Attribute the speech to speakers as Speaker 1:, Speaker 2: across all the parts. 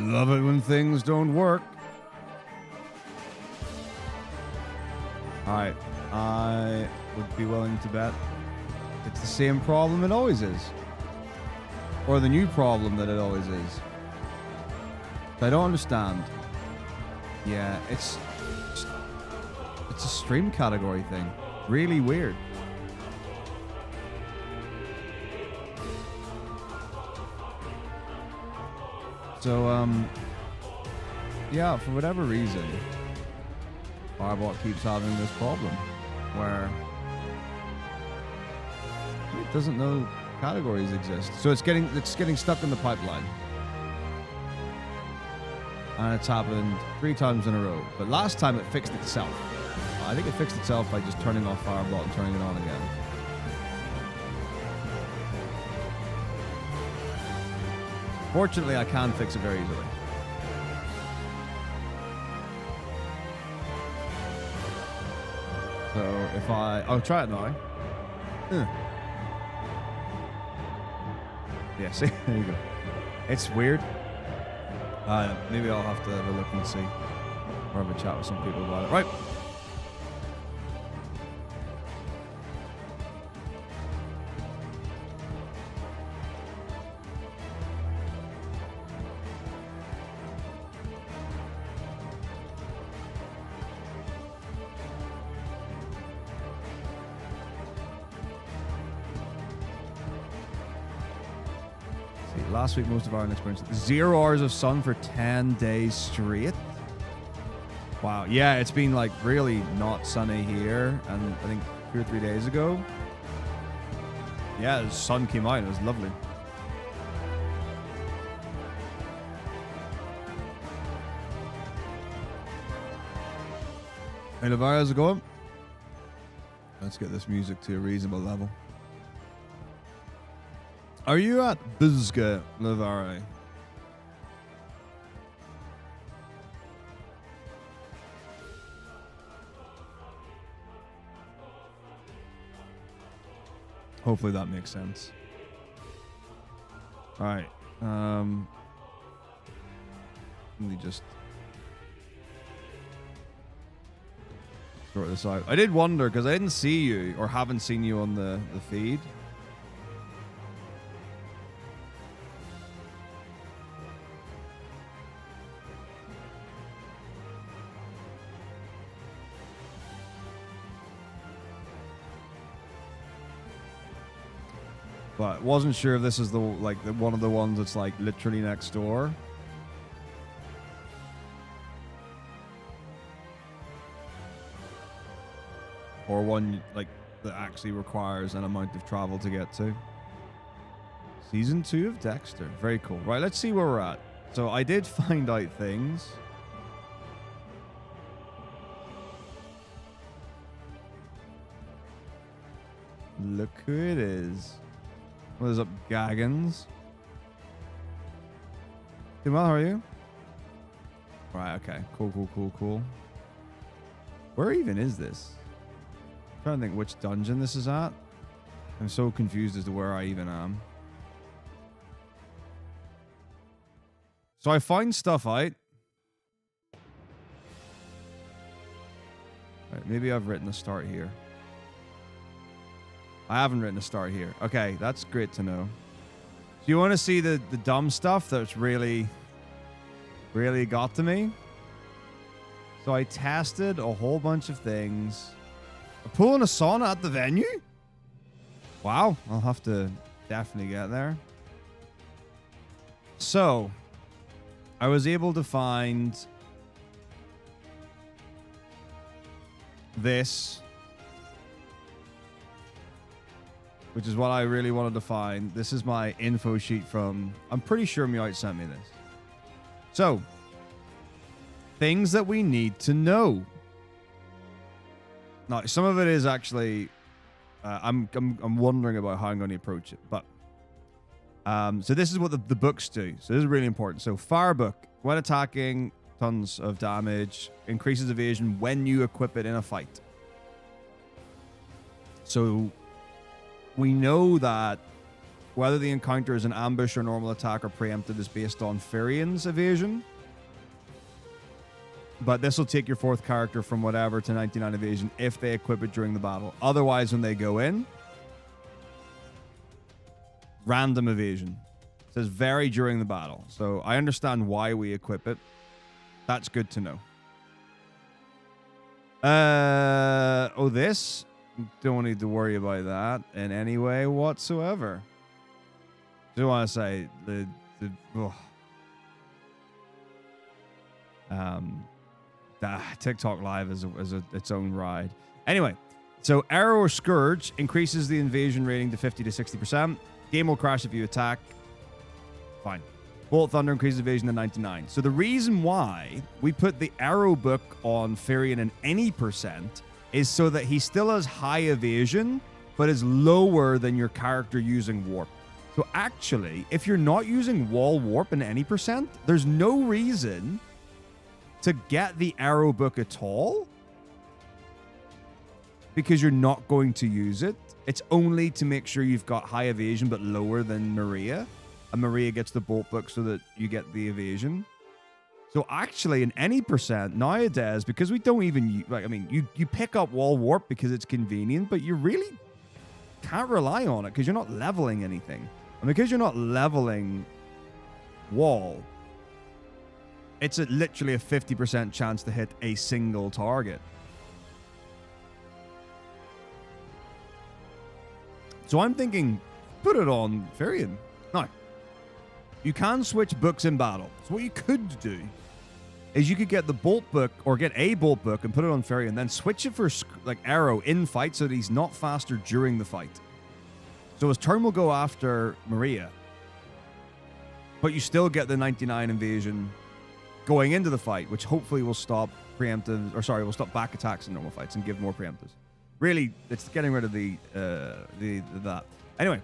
Speaker 1: Love it when things don't work. Alright, I would be willing to bet it's the same problem it always is. Or the new problem that it always is. I don't understand. Yeah, it's a stream category thing. Really weird. So, yeah, for whatever reason, Firebot keeps having this problem where it doesn't know categories exist. So it's getting stuck in the pipeline. And it's happened 3 times in a row. But last time it fixed itself. I think it fixed itself by just turning off Firebot and turning it on again. Fortunately, I can fix it very easily. So if I'll try it now. Yeah, see, there you go. It's weird. Maybe I'll have to have a look and see, or have a chat with some people about it. Right. Last week, most of our experience. 0 hours of sun for 10 days straight. Wow. Yeah, it's been like really not sunny here. And I think 2 or 3 days ago. Yeah, the sun came out. It was lovely. Hey, Levi, how's it going? Let's get this music to a reasonable level. Are you at Bizga, Levari? Hopefully that makes sense. All right. Let me just sort this out. I did wonder because I didn't see you or haven't seen you on the feed. But wasn't sure if this is the one of the ones that's like literally next door. Or one like that actually requires an amount of travel to get to. Season 2 of Dexter. Very cool. Right, let's see where we're at. So I did find out things. Look who it is. What is up, Gaggins? Doing well, how are you? Right, okay. Cool. Where even is this? I'm trying to think which dungeon this is at. I'm so confused as to where I even am. So I find stuff out. Right, maybe I've written a start here. I haven't written a start here. Okay, that's great to know. Do you want to see the dumb stuff that's really got to me? So I tested a whole bunch of things. A pool and a sauna at the venue? Wow, I'll have to definitely get there. So, I was able to find this, which is what I really wanted to find. This is my info sheet from, I'm pretty sure Meowth sent me this. So, things that we need to know. Now, some of it is actually, I'm wondering about how I'm going to approach it. But, so this is what the books do. So this is really important. So Fire Book, when attacking, tons of damage, increases evasion when you equip it in a fight. So we know that Whether the encounter is an ambush or normal attack or preempted is based on Firian's evasion. But this will take your 4th character from whatever to 99 evasion if they equip it during the battle. Otherwise, when they go in, random evasion. It says vary during the battle. So I understand why we equip it. That's good to know. This? Don't need to worry about that in any way whatsoever. Just want to say TikTok Live is its own ride. Anyway, so Arrow or Scourge increases the invasion rating to 50 to 60%. Game will crash if you attack. Fine. Bolt Thunder increases evasion to 99. So the reason why we put the Arrow book on Firian in any percent is so that he still has high evasion, but is lower than your character using warp. So actually, if you're not using wall warp in any percent, there's no reason to get the Arrow book at all, because you're not going to use it. It's only to make sure you've got high evasion but lower than Maria, and Maria gets the bolt book so that you get the evasion. So actually, in any percent nowadays, because we don't even like, I mean, you pick up wall warp because it's convenient, but you really can't rely on it because you're not leveling anything, and because you're not leveling wall, it's literally a 50% chance to hit a single target. So I'm thinking, put it on Firian. Now, you can switch books in battle. So what you could do is you could get the bolt book or get a bolt book and put it on Firian, then switch it for like Arrow in fight so that he's not faster during the fight. So his turn will go after Maria, but you still get the 99 invasion going into the fight, which hopefully will stop preemptive, or sorry, will stop back attacks in normal fights and give more preemptives. Really, it's getting rid of that. Anyway,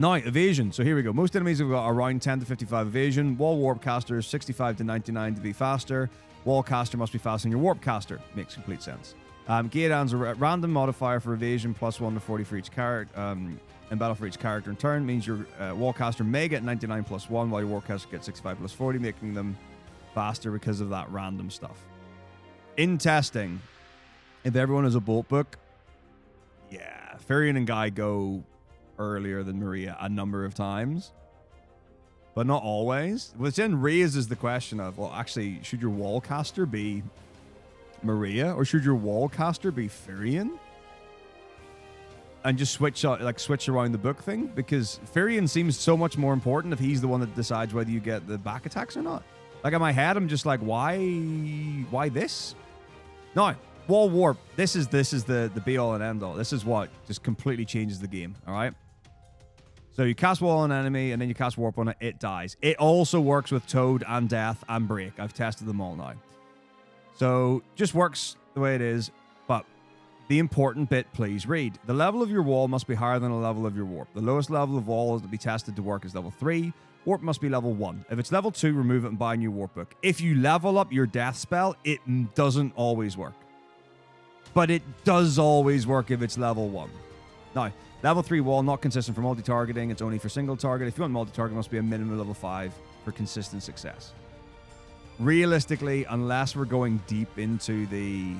Speaker 1: now evasion. So here we go. Most enemies have got around 10 to 55 evasion. Wall warp casters 65 to 99 to be faster. Wall caster must be faster than your warp caster. Makes complete sense. Gaedan's a random modifier for evasion +1 to 40 for each character. In battle for each character in turn means your wall caster may get 99 +1, while your warp caster gets 65 +40, making them faster because of that random stuff. In testing, if everyone has a bolt book, yeah, Firian and Guy go earlier than Maria a number of times, but not always. Which then raises the question of, well, actually, should your wall caster be Maria or should your wall caster be Firian? And just switch around the book thing, because Firian seems so much more important if he's the one that decides whether you get the back attacks or not. Like, in my head, I'm just like, why this? No, wall warp. This is the be all and end all. This is what just completely changes the game. All right. So you cast wall on an enemy and then you cast warp on it. It dies. It also works with Toad and Death and Break. I've tested them all now. So just works the way it is. But the important bit, please read. The level of your wall must be higher than the level of your warp. The lowest level of wall to be tested to work is level 3. Warp must be level 1. If it's level 2, remove it and buy a new warp book. If you level up your death spell, it doesn't always work. But it does always work if it's level 1. Now, level 3 wall, not consistent for multi-targeting. It's only for single target. If you want multi-target, it must be a minimum level 5 for consistent success. Realistically, unless we're going deep into the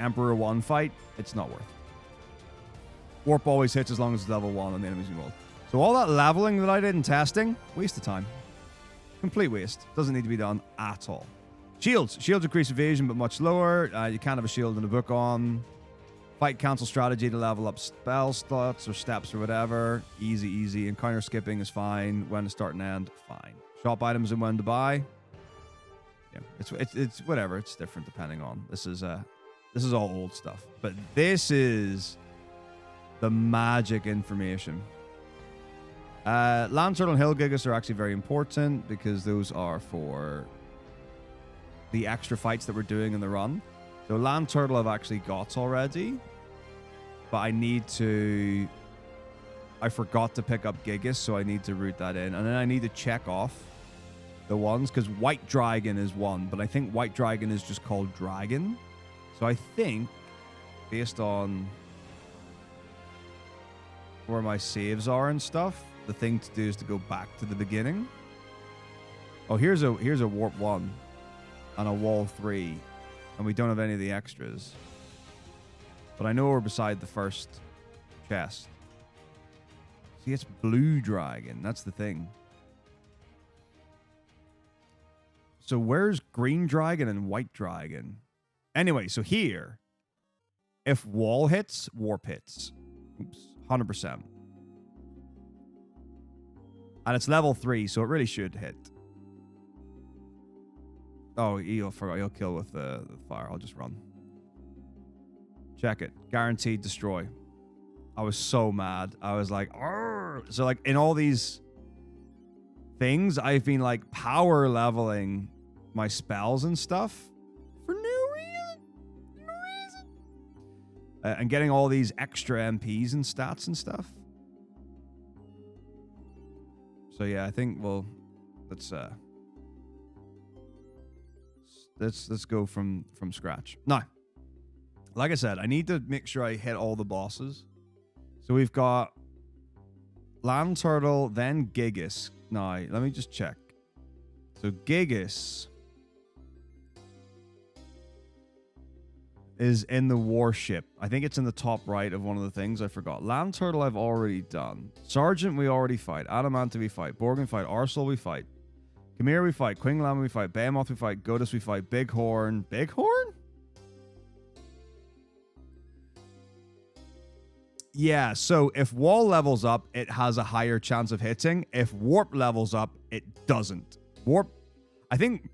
Speaker 1: Emperor 1 fight, it's not worth it. Warp always hits as long as it's level 1 on the enemy's involved. So all that leveling that I did in testing, waste of time. Complete waste. Doesn't need to be done at all. Shields. Shields increase evasion, but much lower. You can't have a shield in a book on. Fight cancel strategy to level up spell slots or steps or whatever. Easy, easy. Encounter skipping is fine. When to start and end, fine. Shop items and when to buy. Yeah, it's whatever. It's different depending on. This is all old stuff. But this is the magic information. Land Turtle and Hill Gigas are actually very important because those are for the extra fights that we're doing in the run. So Land Turtle I've actually got already, but I forgot to pick up Gigas, so I need to route that in. And then I need to check off the ones, because White Dragon is one, but I think White Dragon is just called Dragon. So I think, based on where my saves are and stuff, the thing to do is to go back to the beginning. Oh, here's a warp 1 and a wall 3, and we don't have any of the extras. But I know we're beside the first chest. See, it's blue dragon. That's the thing. So where's green dragon and white dragon? Anyway, so here, if wall hits, warp hits. Oops, 100%. And it's level 3, so it really should hit. Oh, I forgot. He'll kill with the fire. I'll just run. Check it. Guaranteed destroy. I was so mad. I was like, argh. So like in all these things, I've been like power leveling my spells and stuff for no reason. And getting all these extra MPs and stats and stuff. So yeah, I think let's go from scratch. Now, like I said, I need to make sure I hit all the bosses. So we've got Land Turtle, then Gigas. Now, let me just check. So Gigas is in the warship. I think it's in the top right of one of the things. I forgot. Land Turtle I've already done. Sergeant we already fight. Adamanta we fight. Borg we fight. Arsol we fight. Khmer we fight. Quinglam we fight. Behemoth we fight. Godus we fight. Bighorn. Bighorn? Yeah, so if wall levels up, it has a higher chance of hitting. If warp levels up, it doesn't. I think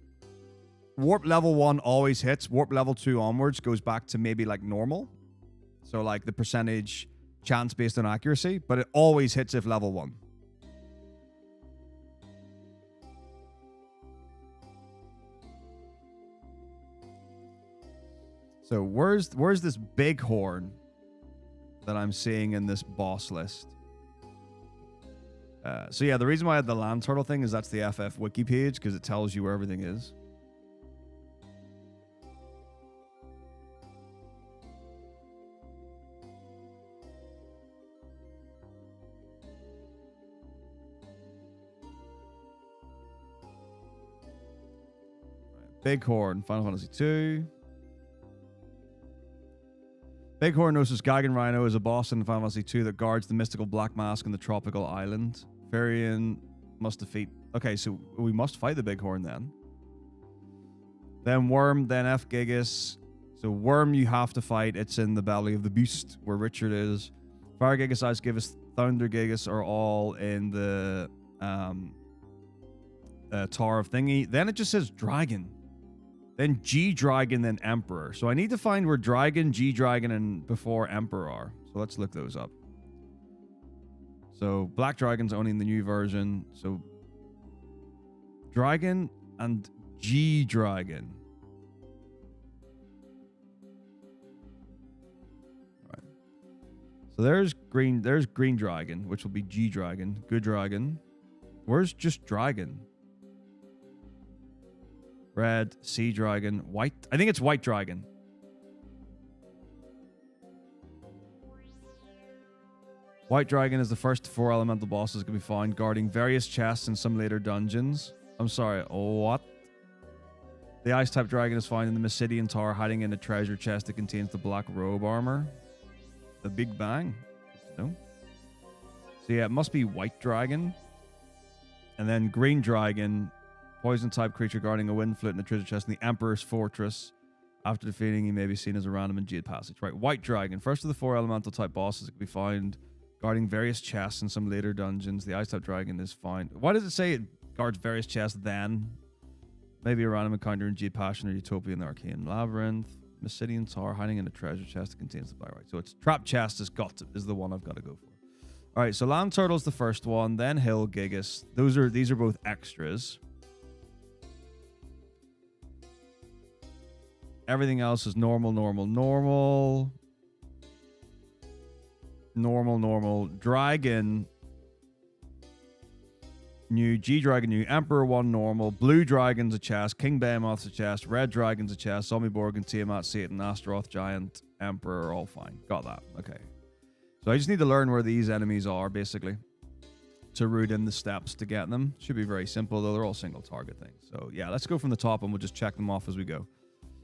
Speaker 1: warp level 1 always hits. Warp level 2 onwards goes back to maybe like normal. So like the percentage chance based on accuracy, but it always hits if level 1. So where's this Bighorn that I'm seeing in this boss list? So yeah, the reason why I had the Land Turtle thing is that's the FF wiki page, because it tells you where everything is. Bighorn, Final Fantasy 2. Bighorn Gnosis Gagan Rhino is a boss in Final Fantasy 2 that guards the mystical black mask in the tropical island. Farian must defeat... Okay, so we must fight the Bighorn then. Then Worm, then F Gigas. So Worm you have to fight. It's in the belly of the beast where Richard is. Fire Gigas, Ice Gigas, Thunder Gigas are all in the Tower of Thingy. Then it just says Dragon. Then G-Dragon, then Emperor. So I need to find where Dragon, G-Dragon, and before Emperor are. So let's look those up. So Black Dragon's only in the new version. So Dragon and G-Dragon. Alright. So there's green Dragon, which will be G-Dragon. Good Dragon. Where's just Dragon? Red, Sea Dragon, White. I think it's White Dragon. White Dragon is the first 4 elemental bosses that can be found guarding various chests in some later dungeons. I'm sorry, what? The Ice-type dragon is found in the Mysidian Tower, hiding in a treasure chest that contains the black robe armor. The Big Bang. No. So yeah, it must be White Dragon. And then Green Dragon... Poison-type creature guarding a wind flute in the treasure chest in the Emperor's Fortress. After defeating, he may be seen as a random and jade passage. Right, White Dragon. First of the 4 elemental-type bosses that can be found guarding various chests in some later dungeons. The Ice-type dragon is found... Why does it say it guards various chests then? Maybe a random encounter in Jade Passion or Utopia in the Arcane Labyrinth. Mysidian Tower hiding in a treasure chest that contains the black right. So it's Trap Chest is the one I've got to go for. All right, so Land Turtle's the first one, then Hill Gigas. These are both extras. Everything else is normal. Dragon. New. G-Dragon new. Emperor 1 normal. Blue Dragon's a chest. King Behemoth's a chest. Red Dragon's a chest. Zombie Borg and Tiamat, Satan, Astaroth, Giant, Emperor are all fine. Got that. Okay. So I just need to learn where these enemies are, basically, to route in the steps to get them. Should be very simple, though. They're all single target things. So yeah, let's go from the top and we'll just check them off as we go.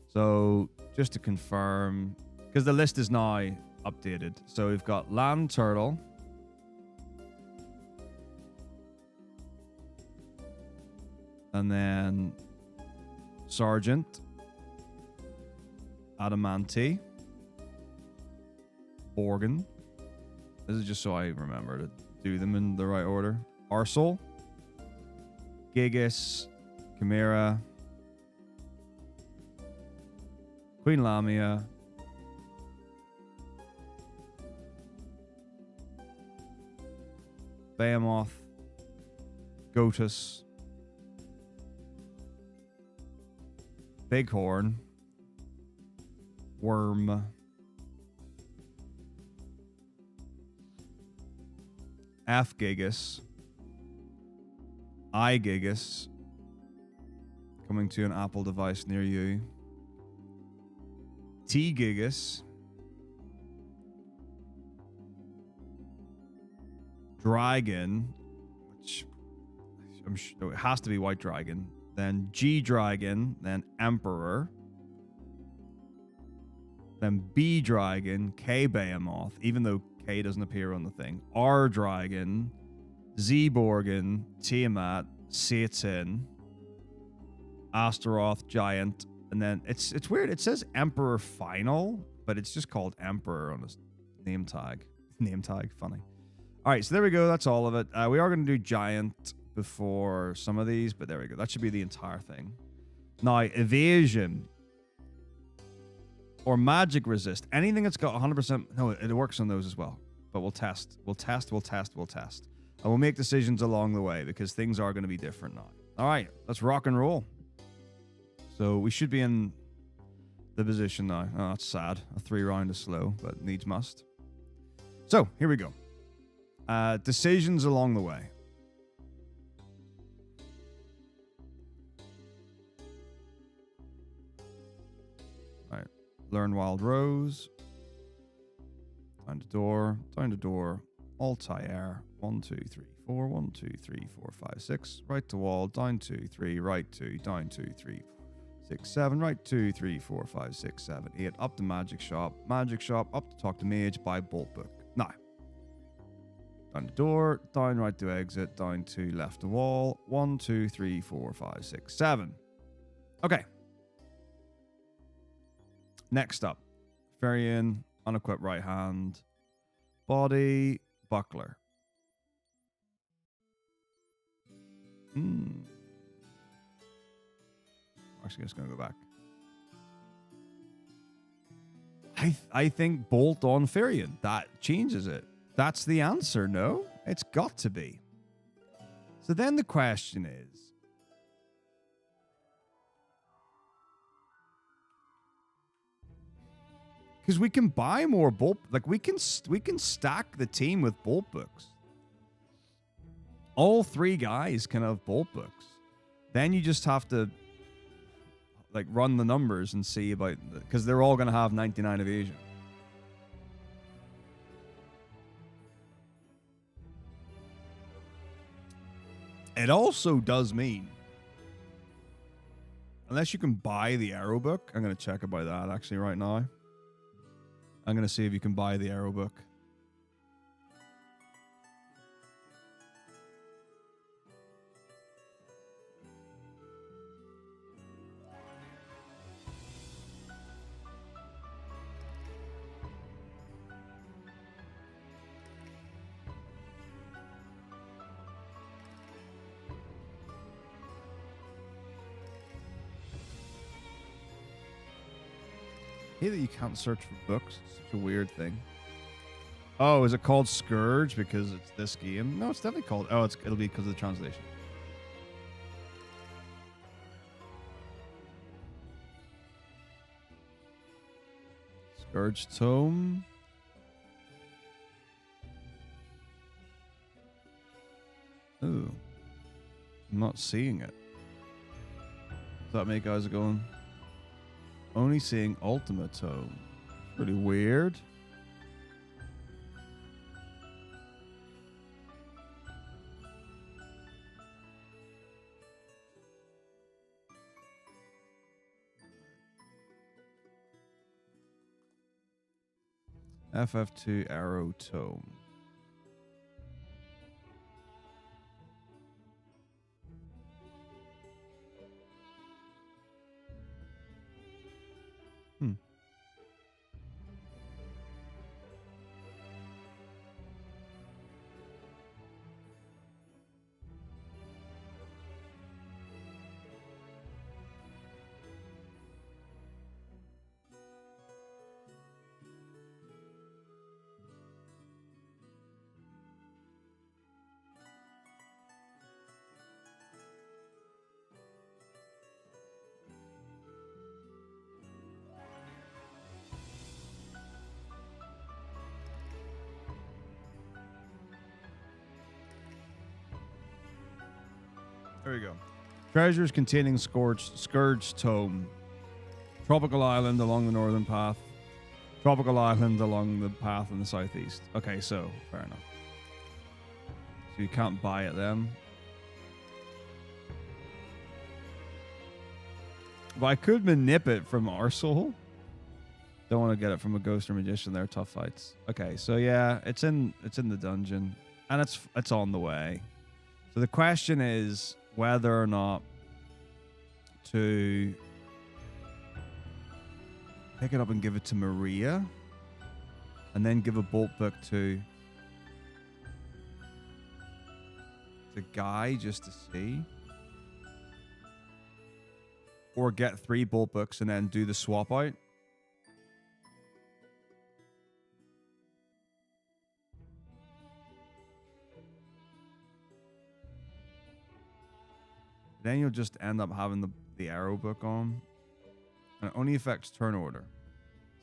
Speaker 1: So just to confirm, because the list is now updated. So we've got Land Turtle. And then Sergeant. Adamante. Organ. This is just so I remember to do them in the right order. Arsol. Gigas. Chimera. Queen Lamia. Behemoth. Gotus. Bighorn. Worm. F Gigas. I Gigas. Coming to an Apple device near you. T Gigas. Dragon, which I'm sure it has to be White Dragon. Then G Dragon, then Emperor. Then B Dragon, K Behemoth, even though K doesn't appear on the thing. R Dragon, Z Borgin, Tiamat, Satan, Astaroth, Giant, and then it's weird. It says Emperor Final, but it's just called Emperor on his name tag. Name tag, funny. All right, so there we go. That's all of it. We are going to do Giant before some of these, but there we go. That should be the entire thing. Now, Evasion or Magic Resist. Anything that's got 100%. No, it works on those as well. But we'll test. We'll test. We'll test. We'll test. And we'll make decisions along the way because things are going to be different now. All right, let's rock and roll. So we should be in the position now. Oh, that's sad. A 3-round is slow, but needs must. So here we go. Decisions along the way. All right. Learn Wild Rose. Down to door. Down to door. Altair. 1, 2, 3, 4. 1, 2, 3, 4, 5, 6. Right to wall. Down 2, 3. Right 2. Down 2, 3, 6, 7. Right 2, 3, 4, 5, 6, 7, 8. Up to Magic Shop. Magic Shop. Up to Talk to Mage. Buy Bolt Book. Now. Down the door, down right to exit, down to left to wall. 1, 2, 3, 4, 5, 6, 7. Okay. Next up. Ferian, unequipped right hand. Body, buckler. Actually, just going to go back. I think bolt on Ferian. That changes it. That's the answer, no? It's got to be. So then the question is, because we can buy more bolt, like we can stack the team with bolt books. All 3 guys can have bolt books. Then you just have to like run the numbers and see about, because they're all going to have 99 evasion. It also does mean, unless you can buy the arrow book, I'm going to check about that actually right now. I'm going to see if you can buy the arrow book. I hate that you can't search for books. It's such a weird thing. Oh, is it called Scourge because it's this game? No, it's definitely called... Oh, it'll be because of the translation. Scourge Tome. Ooh. I'm not seeing it. Does that make guys going... Only seeing Ultima Tome. Pretty weird. FF2 arrow tome. There we go. Treasures containing Scourge Tome. Tropical Island along the northern path. Tropical Island along the path in the southeast. Okay, so fair enough. So you can't buy it then. But I could manip it from Arsehole. Don't want to get it from a ghost or magician. They're tough fights. Okay, so yeah, it's in the dungeon. And it's on the way. So the question is whether or not to pick it up and give it to Maria, and then give a bolt book to the guy just to see, or get 3 bolt books and then do the swap out. Then you'll just end up having the arrow book on. And it only affects turn order.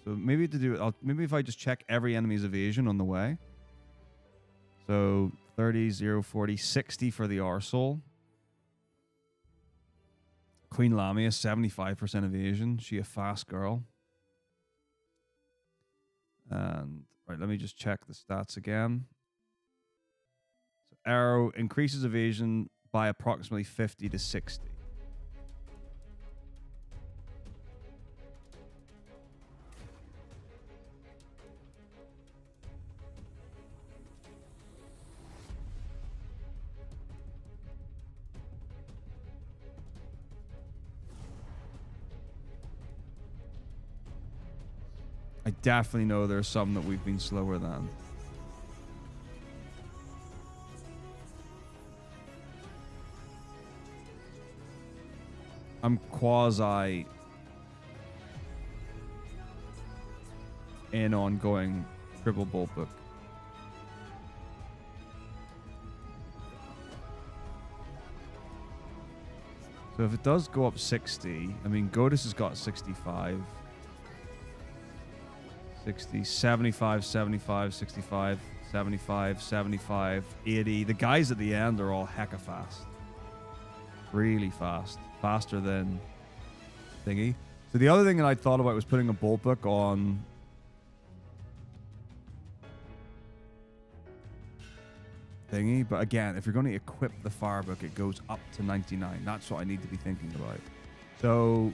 Speaker 1: So maybe to do it, maybe if I just check every enemy's evasion on the way. So 30, 0, 40, 60 for the Arsehole. Queen Lamia, 75% evasion. She a fast girl. And right, let me just check the stats again. So arrow increases evasion by approximately 50 to 60. I definitely know there's some that we've been slower than. I'm quasi in on going triple bolt book. So if it does go up 60, I mean, Godus has got 65. 60, 75, 75, 65, 75, 75, 80. The guys at the end are all hecka fast. Really fast. Faster than thingy. So the other thing that I thought about was putting a bolt book on thingy. But again, if you're going to equip the fire book, it goes up to 99. That's what I need to be thinking about. So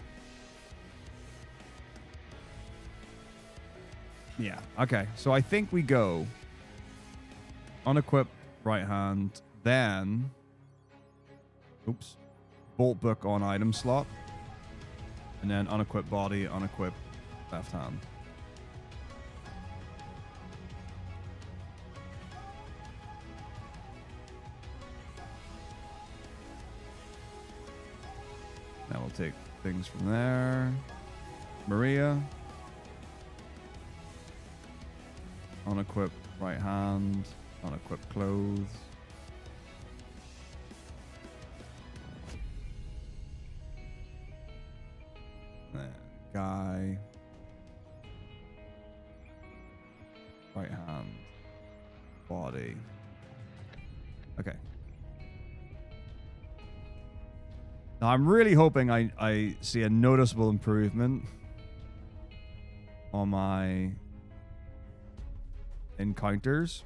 Speaker 1: yeah, okay. So I think we go unequip right hand, then bolt book on item slot, and then unequip body, unequip left hand. Now we'll take things from there. Maria. Unequip right hand, unequip clothes. Guy. Right hand. Body. Okay. Now I'm really hoping I see a noticeable improvement on my encounters.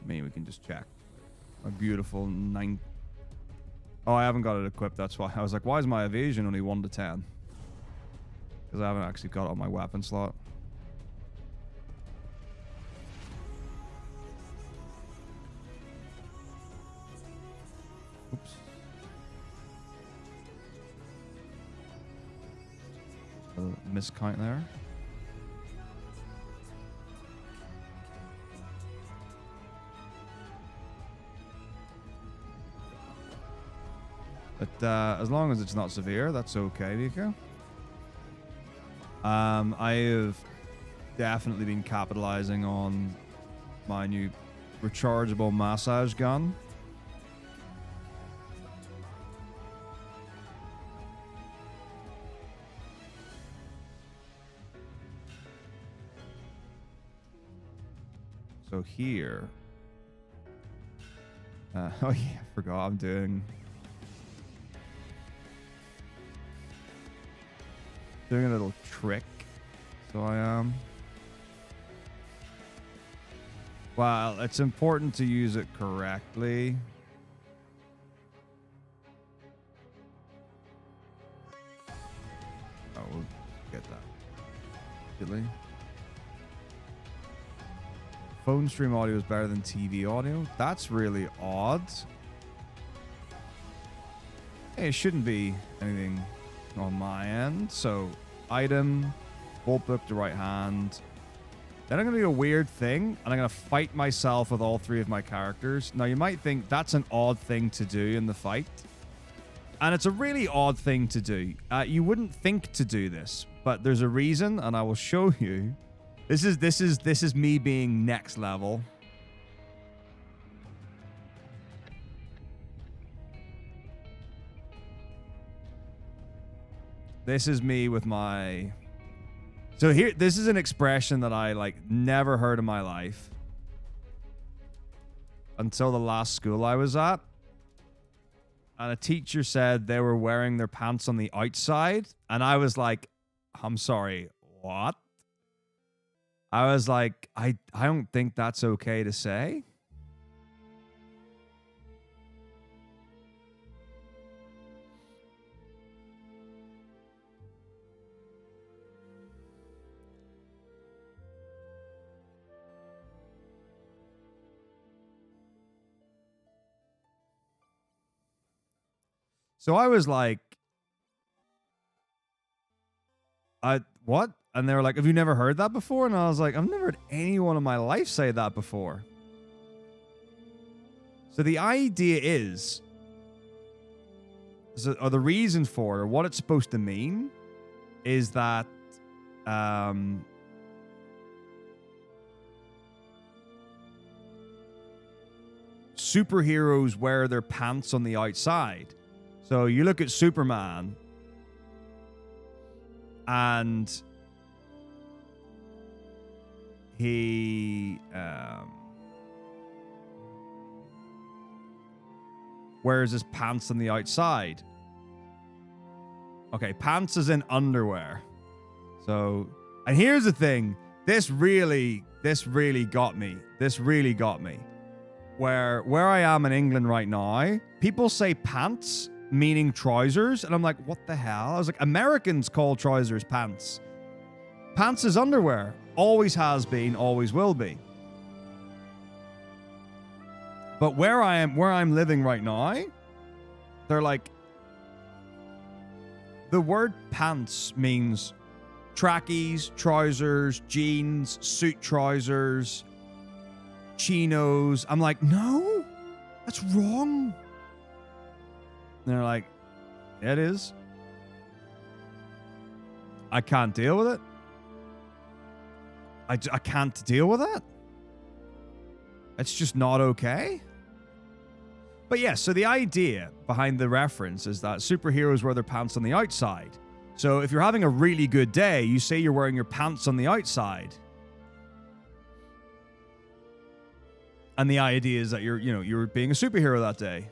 Speaker 1: I mean, we can just check. A beautiful Oh, I haven't got it equipped. That's why. I was like, why is my evasion only 1 to 10? Because I haven't actually got it on my weapon slot. Oops. Miscount there. But as long as it's not severe, that's okay, Nico. I have definitely been capitalizing on my new rechargeable massage gun. So here, oh yeah, I forgot I'm doing a little trick. So I am. Well, it's important to use it correctly. Oh, we'll get that. Really? Phone stream audio is better than TV audio. That's really odd. Hey, it shouldn't be anything on my end. So, item, bolt book to right hand. Then I'm going to do a weird thing, and I'm going to fight myself with all 3 of my characters. Now, you might think that's an odd thing to do in the fight. And it's a really odd thing to do. You wouldn't think to do this, but there's a reason, and I will show you. This is me being next level. This is me with my... So here, this is an expression that I like never heard in my life. Until the last school I was at. And a teacher said they were wearing their pants on the outside. And I was like, I'm sorry, what? I was like, I don't think that's okay to say. So I was like, what? And they were like, have you never heard that before? And I was like, I've never heard anyone in my life say that before. So the idea is, or the reason for it, or what it's supposed to mean, is that superheroes wear their pants on the outside. So you look at Superman, and he wears his pants on the outside. Okay, pants is in underwear. So, and here's the thing. This really got me. This really got me. Where I am in England right now, people say pants meaning trousers, and I'm like, what the hell? I was like, Americans call trousers pants. Pants is underwear. Always has been, always will be. But where I'm living right now, they're like, the word pants means trackies, trousers, jeans, suit trousers, chinos. I'm like, no, that's wrong. And they're like, yeah, it is. I can't deal with it. I can't deal with that. It's just not okay. But yeah, so the idea behind the reference is that superheroes wear their pants on the outside. So if you're having a really good day, you say you're wearing your pants on the outside. And the idea is that you're being a superhero that day.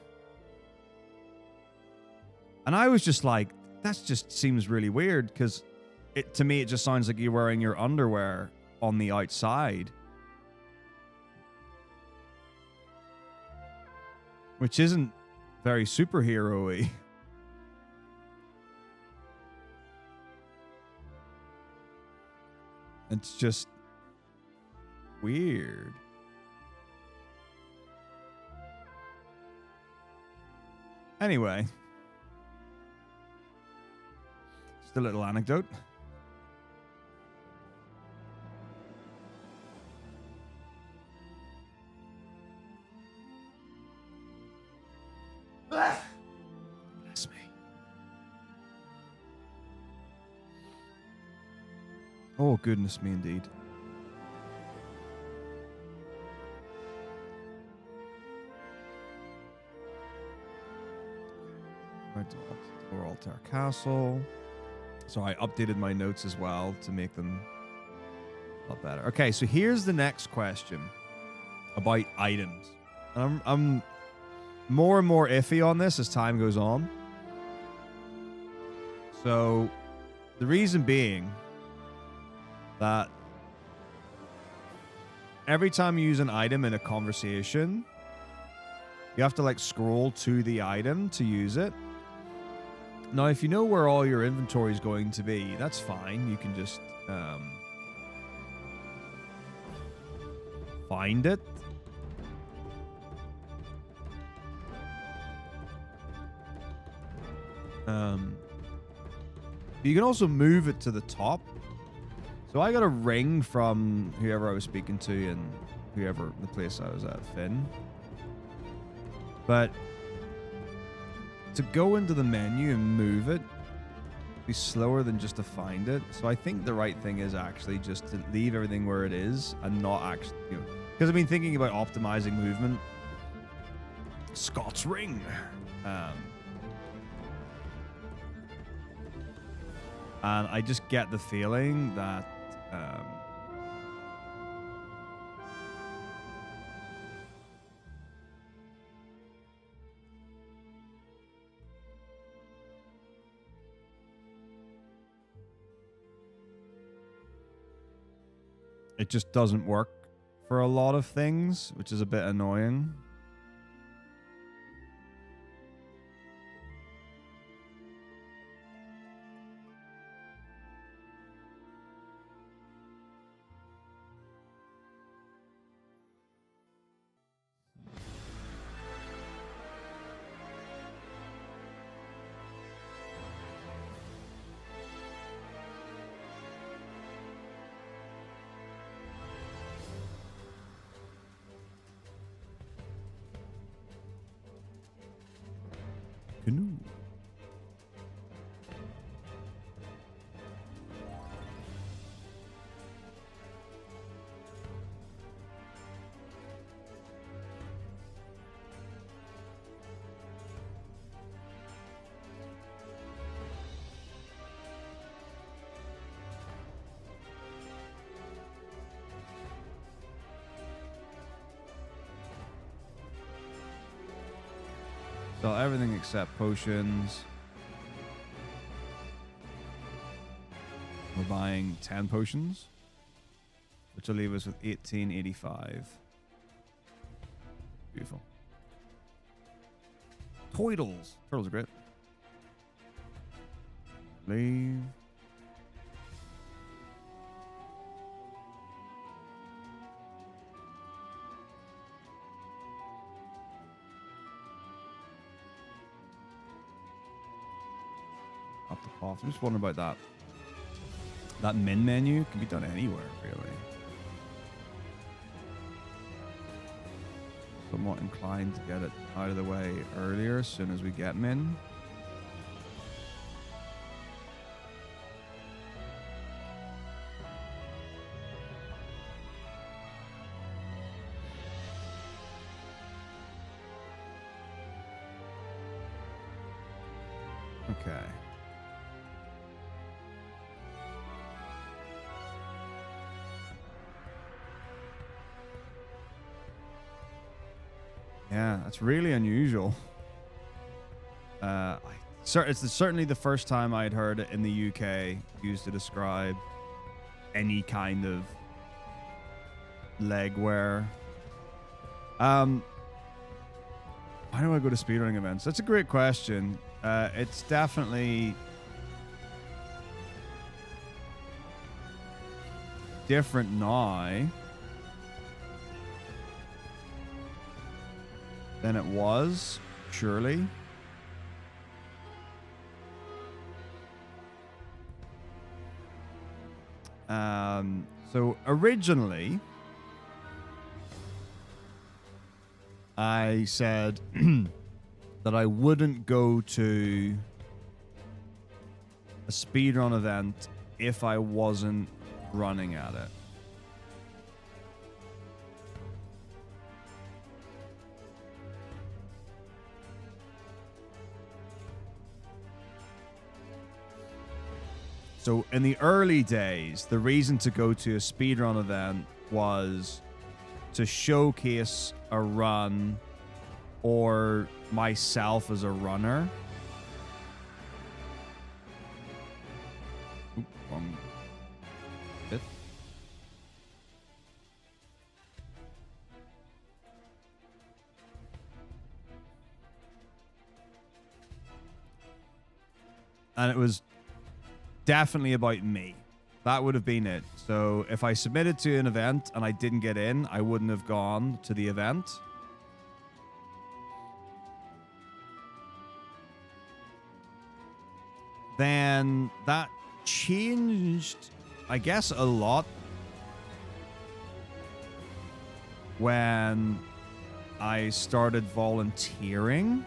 Speaker 1: And I was just like, that just seems really weird, because to me it just sounds like you're wearing your underwear on the outside. Which isn't very superhero-y. It's just weird. Anyway, just a little anecdote. Bless me. Oh, goodness me, indeed. Right to Altar Castle. So I updated my notes as well to make them a lot better. Okay, so here's the next question about items. I'm more and more iffy on this as time goes on. So the reason being that every time you use an item in a conversation, you have to like scroll to the item to use it. Now, if you know where all your inventory is going to be, that's fine. You can just find it. You can also move it to the top. So I got a ring from whoever I was speaking to and whoever the place I was at, Finn. But to go into the menu and move it be slower than just to find it. So I think the right thing is actually just to leave everything where it is and not actually, you know, because I've been thinking about optimizing movement. Scott's ring. And I just get the feeling that it just doesn't work for a lot of things, which is a bit annoying. Canoe. So everything except potions. We're buying 10 potions, which will leave us with 1885. Beautiful. Turtles. Turtles are great. Leave. Up the path. I'm just wondering about that. That min menu can be done anywhere, really. Somewhat inclined to get it out of the way earlier as soon as we get min. Okay. Yeah, that's really unusual. It's certainly the first time I'd heard it in the UK used to describe any kind of leg wear. Why do I go to speedrunning events? That's a great question. It's definitely different now than it was, surely. So originally, I said that I wouldn't go to a speedrun event if I wasn't running at it. So in the early days, the reason to go to a speedrun event was to showcase a run or myself as a runner. Oop, wrong bit. And it was definitely about me. That would have been it. So if I submitted to an event and I didn't get in, I wouldn't have gone to the event. Then that changed, I guess, a lot when I started volunteering.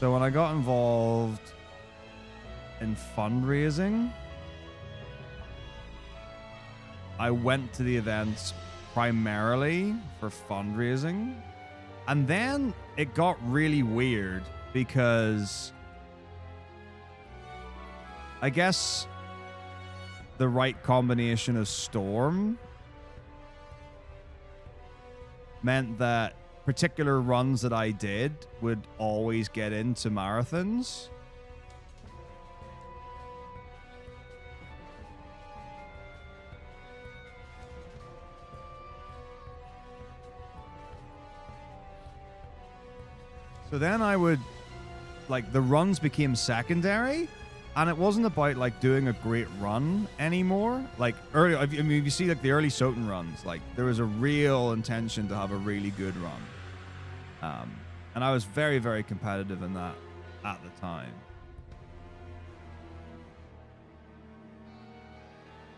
Speaker 1: So when I got involved in fundraising, I went to the events primarily for fundraising. And then it got really weird because I guess the right combination of storm meant that particular runs that I did would always get into marathons. So then I would, like, the runs became secondary, and it wasn't about, like, doing a great run anymore. Like, early, I mean, if you see, like, the early Soten runs, like, there was a real intention to have a really good run. And I was very, very competitive in that at the time.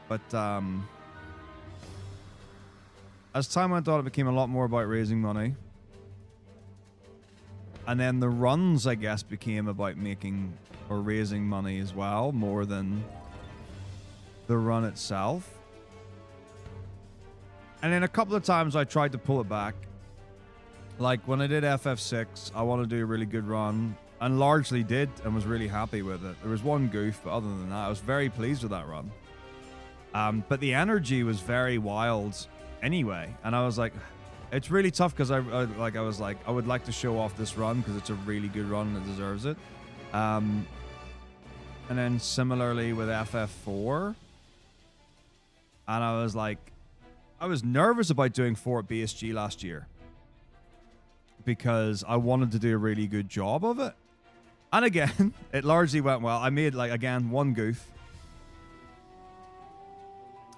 Speaker 1: But as time went on, it became a lot more about raising money. And then the runs, I guess, became about making or raising money as well, more than the run itself. And then a couple of times I tried to pull it back. Like when I did FF6, I wanted to do a really good run, and largely did, and was really happy with it. There was one goof, but other than that, I was very pleased with that run. But the energy was very wild anyway, and I was like, it's really tough because I would like to show off this run because it's a really good run and it deserves it. And then similarly with FF4, and I was like, I was nervous about doing 4 at BSG last year because I wanted to do a really good job of it. And again, it largely went well. I made, like, again, one goof,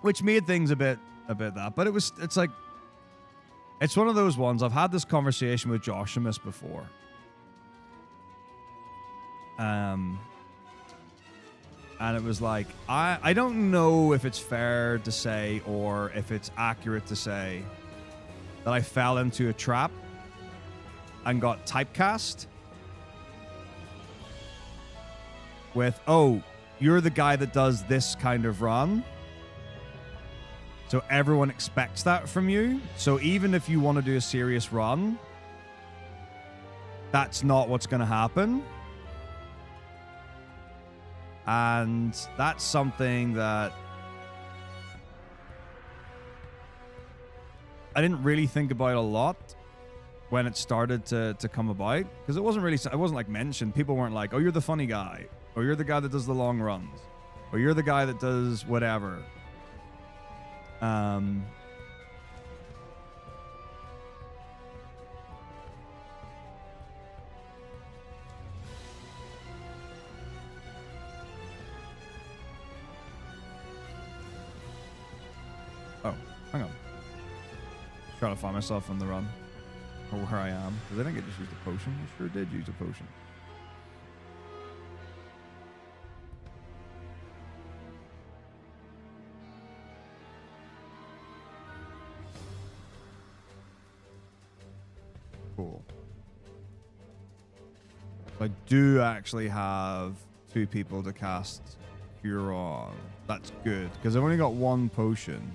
Speaker 1: which made things a bit that, but it's like, it's one of those ones. I've had this conversation with Joshimus before. And it was like, I don't know if it's fair to say or if it's accurate to say that I fell into a trap and got typecast with, oh, you're the guy that does this kind of run. So everyone expects that from you. So even if you want to do a serious run, that's not what's going to happen. And that's something that I didn't really think about a lot when it started to come about, because it wasn't like mentioned. People weren't like, oh, you're the funny guy, or you're the guy that does the long runs, or you're the guy that does whatever. Hang on. Just trying to find myself on the run. Or where I am. Because I think I just used a potion. I sure did use a potion. Cool. So I do actually have 2 people to cast Cure on. That's good. Because I've only got 1 potion.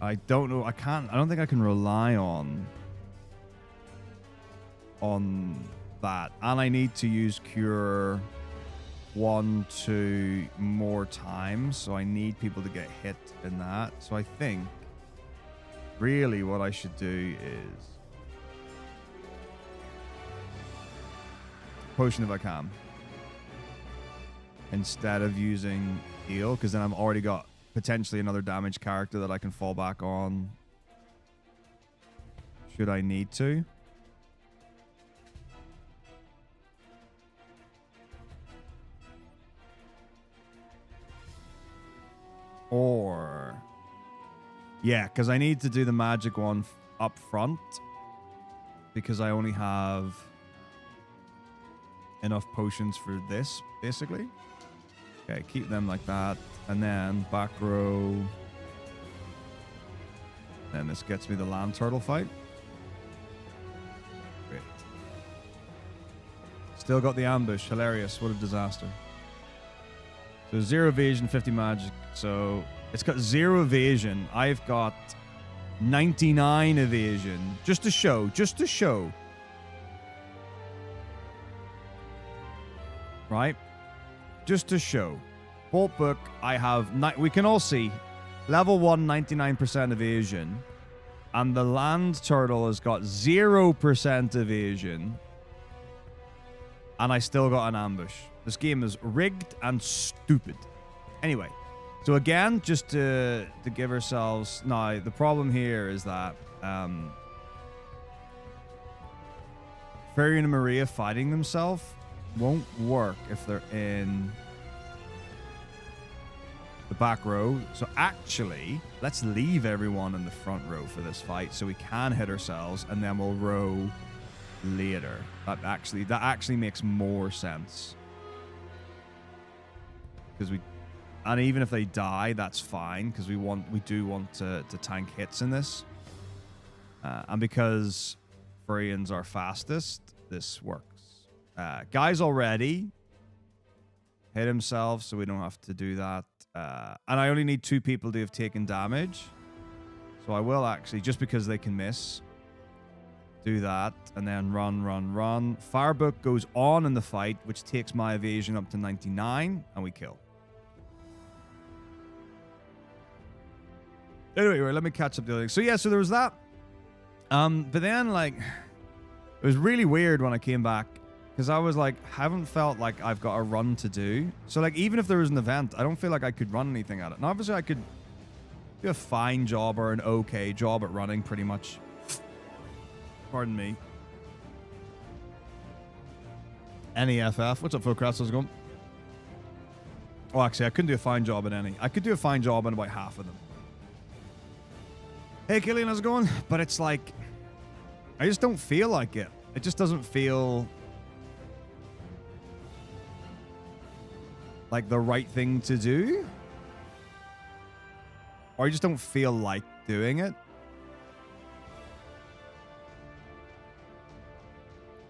Speaker 1: I don't know. I don't think I can rely on that. And I need to use Cure 1, 2 more times. So I need people to get hit in that. So I think really what I should do is potion if I can. Instead of using heal. Because then I've already got potentially another damage character that I can fall back on should I need to. Or yeah, because I need to do the magic one up front because I only have enough potions for this basically. Okay, keep them like that. And then back row. Then this gets me the land turtle fight. Great. Still got the ambush. Hilarious. What a disaster. So 0 evasion, 50 magic. So it's got 0 evasion. I've got 99 evasion. Just to show. Just to show. Right? Just to show. Bolt book, I have... we can all see. Level 1, 99% evasion. And the land turtle has got 0% evasion. And I still got an ambush. This game is rigged and stupid. Anyway. So again, just to give ourselves... Now, the problem here is that... Fairy and Maria fighting themselves won't work if they're in the back row. So actually, let's leave everyone in the front row for this fight so we can hit ourselves and then we'll row later. That actually makes more sense. Because and even if they die, that's fine because we do want to tank hits in this. And because Freyans are fastest, this works. Guy's already hit himself, so we don't have to do that. And I only need 2 people to have taken damage. So I will actually, just because they can miss, do that. And then run, run, run. Firebook goes on in the fight, which takes my evasion up to 99, and we kill. Anyway, let me catch up the other thing. So yeah, so there was that. But then, like, it was really weird when I came back. Because I was like, haven't felt like I've got a run to do. So like, even if there was an event, I don't feel like I could run anything at it. And obviously I could do a fine job or an okay job at running pretty much. Pardon me. NEFF. What's up, Philcrafts? How's it going? Oh, actually, I couldn't do a fine job at any. I could do a fine job on about half of them. Hey, Killian, how's it going? But it's like, I just don't feel like it. It just doesn't feel like the right thing to do. Or I just don't feel like doing it.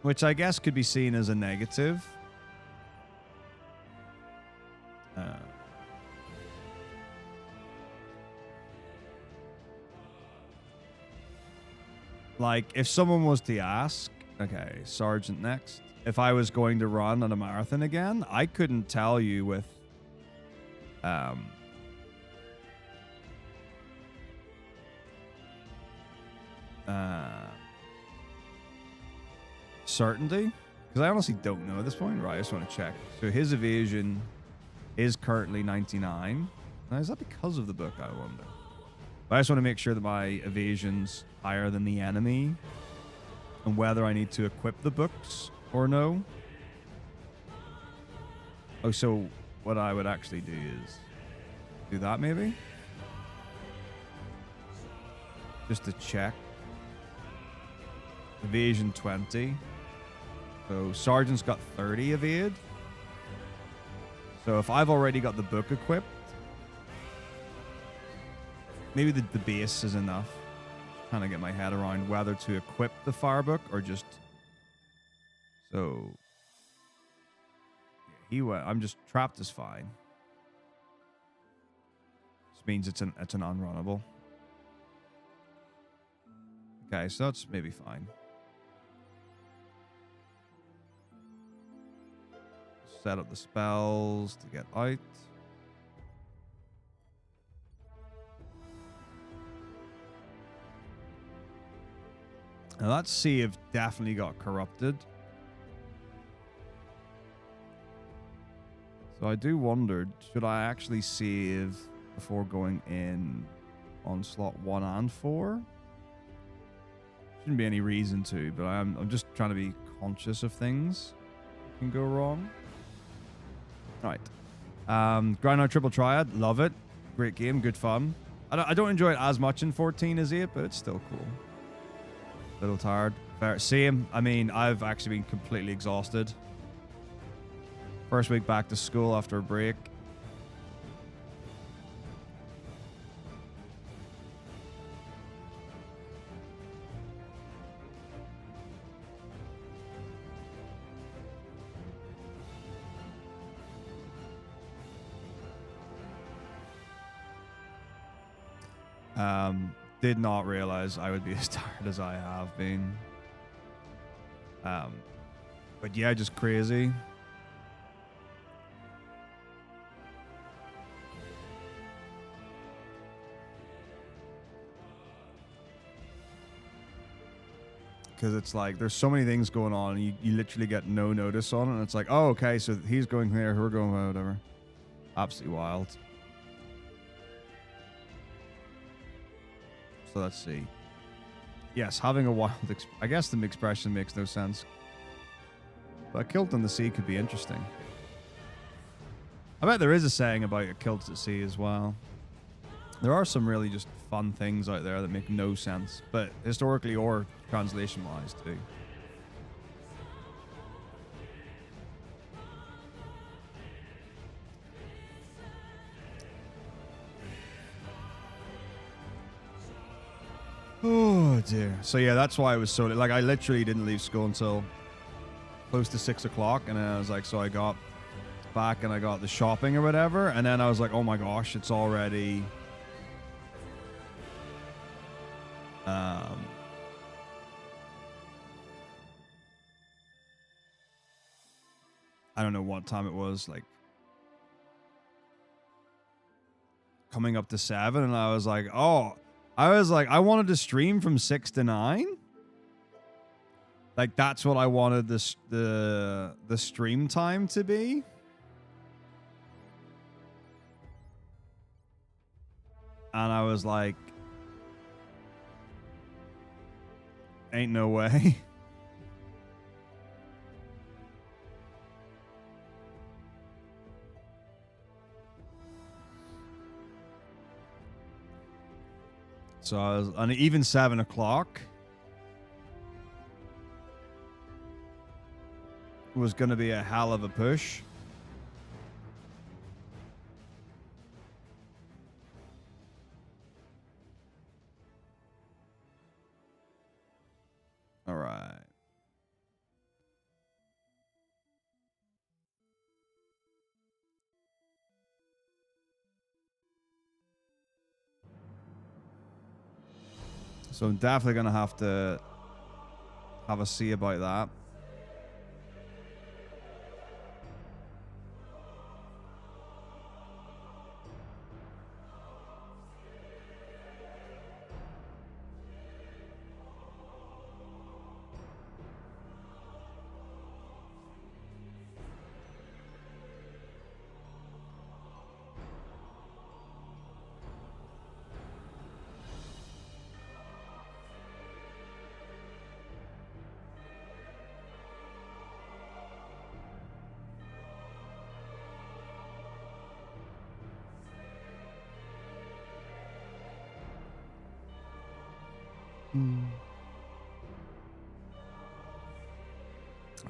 Speaker 1: Which I guess could be seen as a negative. Like, if someone was to ask, okay, Sergeant next, if I was going to run on a marathon again, I couldn't tell you with certainty, because I honestly don't know at this point. Right, I just want to check. So his evasion is currently 99. Now, is that because of the book, I wonder? But I just want to make sure that my evasion's higher than the enemy and whether I need to equip the books or no. Oh, so what I would actually do is do that maybe. just to check. Evasion 20. So Sergeant's got 30 evade. So if I've already got the book equipped, maybe the base is enough. Trying to get my head around whether to equip the fire book or just... So... Yeah, he went... I'm just... Trapped is fine. This means it's an unrunnable. Okay, so that's maybe fine. Set up the spells to get out. Now that save definitely got corrupted. So I do wonder, should I actually save before going in on slot 1 and 4? Shouldn't be any reason to, but I'm just trying to be conscious of things that can go wrong. All right. Grind Triple Triad, love it. Great game, good fun. I don't enjoy it as much in 14 as 8, but it's still cool. A little tired. Same. I mean, I've actually been completely exhausted. First week back to school after a break. Did not realize I would be as tired as I have been. But yeah, just crazy. Because it's like, there's so many things going on, and you literally get no notice on it, and it's like, oh, okay, so he's going there, we're going there, whatever. Absolutely wild. So let's see. Yes, having a wild... I guess the expression makes no sense. But a kilt on the sea could be interesting. I bet there is a saying about a kilt at sea as well. There are some really just fun things out there that make no sense, but historically or translation-wise too. Oh dear. So yeah, that's why I was so like I literally didn't leave school until close to 6 o'clock, and then I was like, so I got back and I got the shopping or whatever, and then I was like, oh my gosh, it's already I don't know what time it was, like coming up to 7, and I was like, I wanted to stream from 6 to 9. Like that's what I wanted the stream time to be. And I was like, ain't no way. So I was on even 7 o'clock was going to be a hell of a push. All right. So I'm definitely going to have a see about that.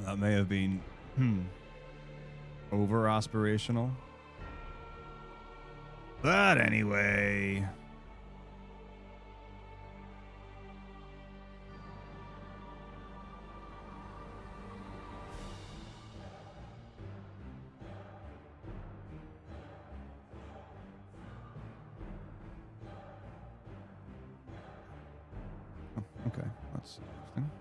Speaker 1: That may have been over aspirational. But anyway. Okay, that's interesting.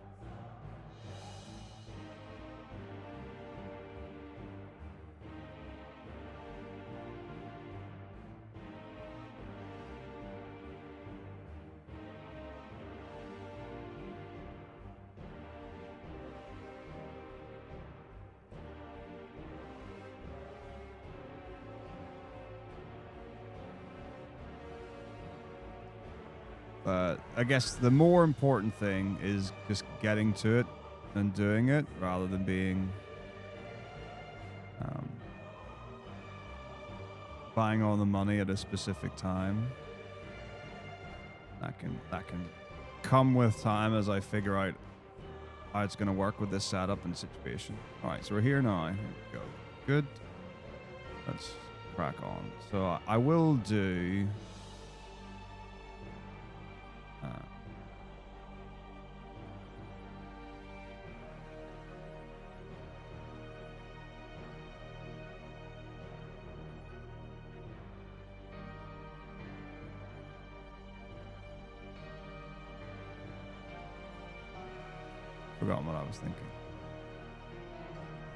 Speaker 1: But I guess the more important thing is just getting to it and doing it rather than being buying all the money at a specific time. That can come with time as I figure out how it's going to work with this setup and situation. All right, so we're here now. Here we go. Good. Let's crack on. So I will do. Forgotten what I was thinking.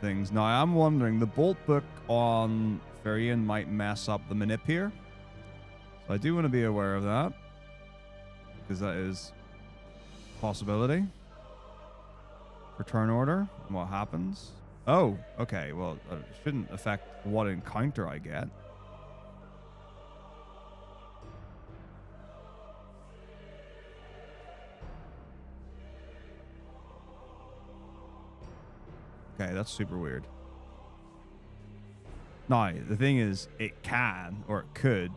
Speaker 1: Things. Now, I'm wondering, the bolt book on Furion might mess up the manip here. So I do want to be aware of that. Because that is a possibility. For turn order. And what happens. Oh, okay. Well, it shouldn't affect what encounter I get. Okay, that's super weird. Now, the thing is, it can, or it could.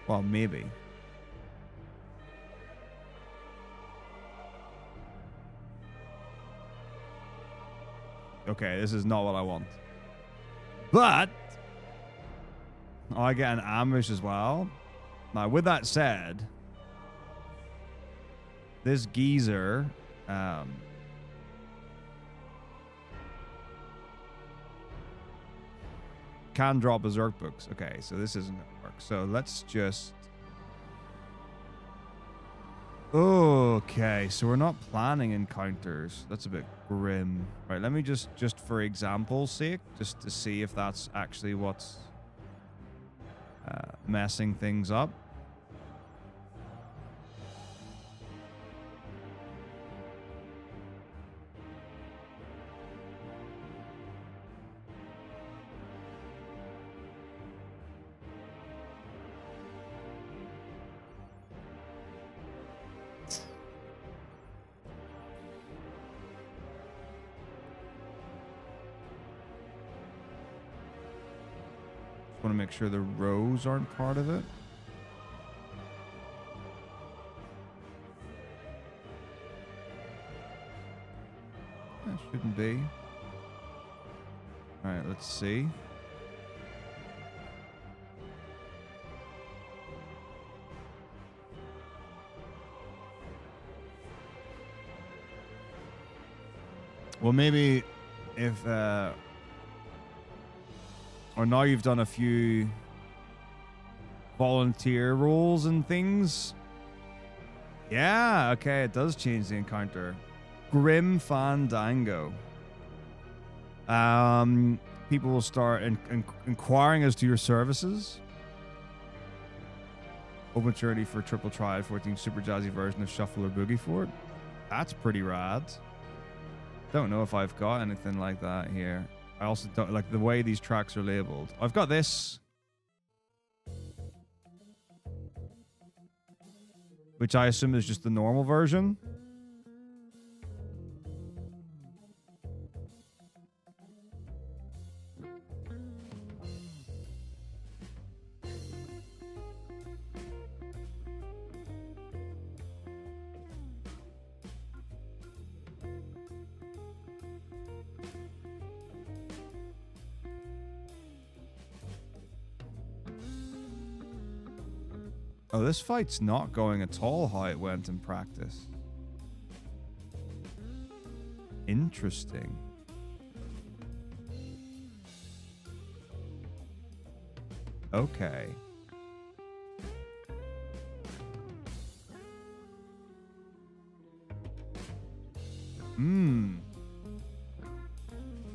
Speaker 1: Well, maybe. Okay, this is not what I want. But I get an ambush as well. Now, with that said, this geezer can drop berserk books. Okay, so this isn't gonna work. So let's just. Okay, so we're not planning encounters. That's a bit grim. Right, let me just for example's sake, just to see if that's actually what's messing things up. Want to make sure the rows aren't part of it. That shouldn't be. All right, let's see. Well, maybe if or now you've done a few volunteer roles and things. Yeah, okay, it does change the encounter. Grim Fandango. People will start inquiring as to your services. Open maturity for Triple Triad 14 super jazzy version of Shuffle or Boogie Fort. That's pretty rad. Don't know if I've got anything like that here. I also don't like the way these tracks are labeled. I've got this, which I assume is just the normal version. Oh, this fight's not going at all how it went in practice. Interesting. Okay.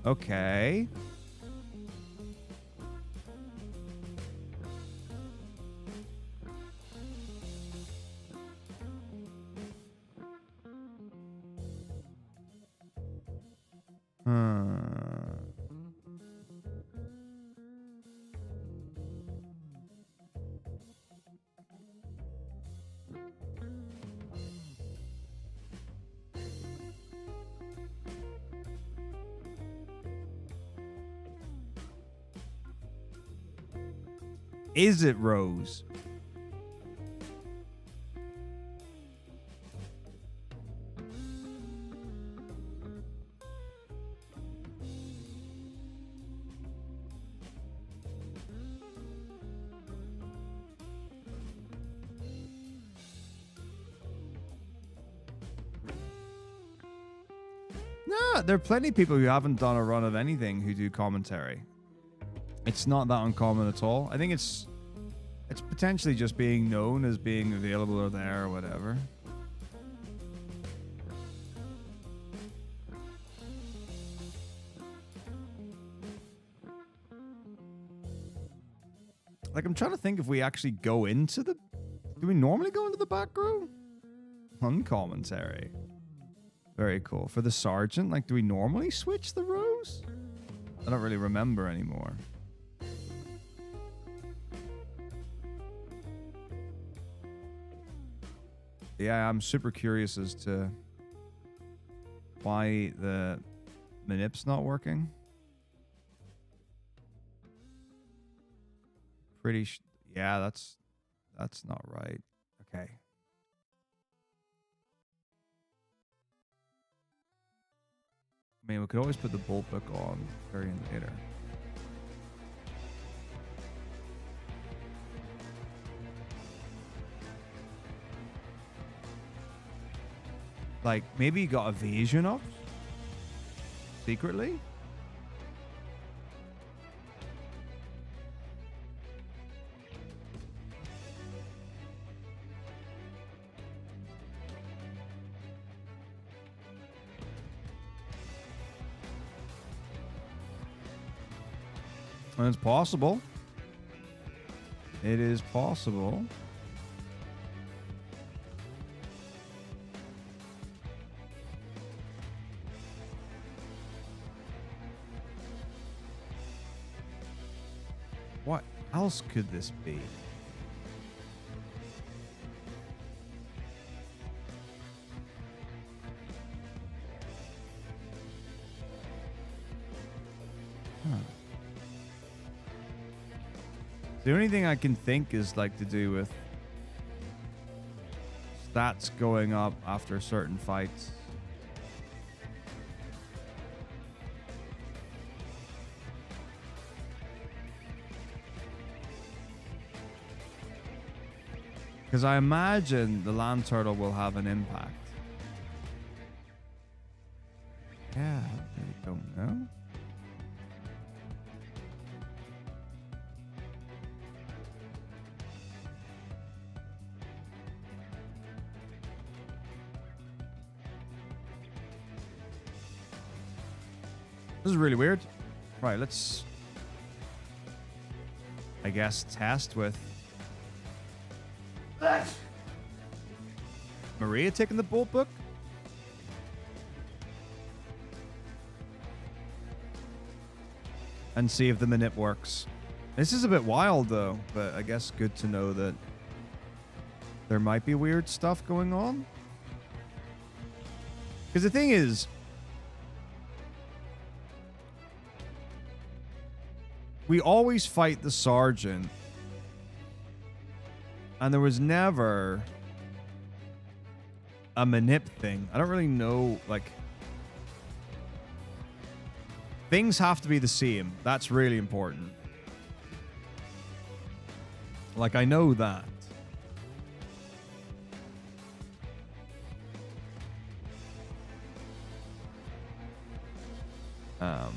Speaker 1: Okay. Is it Rose? No, there are plenty of people who haven't done a run of anything who do commentary. It's not that uncommon at all. I think it's potentially just being known as being available or there or whatever. Like, I'm trying to think if we actually go into the... Do we normally go into the back row? On commentary. Very cool. For the sergeant, like, do we normally switch the rows? I don't really remember anymore. Yeah, I'm super curious as to why the manip's not working. Yeah, that's not right. Okay. I mean, we could always put the bolt book on variant later. Like, maybe you got evasion up? Secretly? And it's possible. It is possible. What else could this be? The only thing I can think is like to do with stats going up after certain fights. Because I imagine the land turtle will have an impact. Yeah, I really don't know. This is really weird. Right, let's, I guess, test with Maria taking the bolt book. And see if the manip works. This is a bit wild, though, but I guess good to know that there might be weird stuff going on. Because the thing is, we always fight the sergeant, and there was never a manip thing. I don't really know, like, things have to be the same. That's really important. Like, I know that. Um,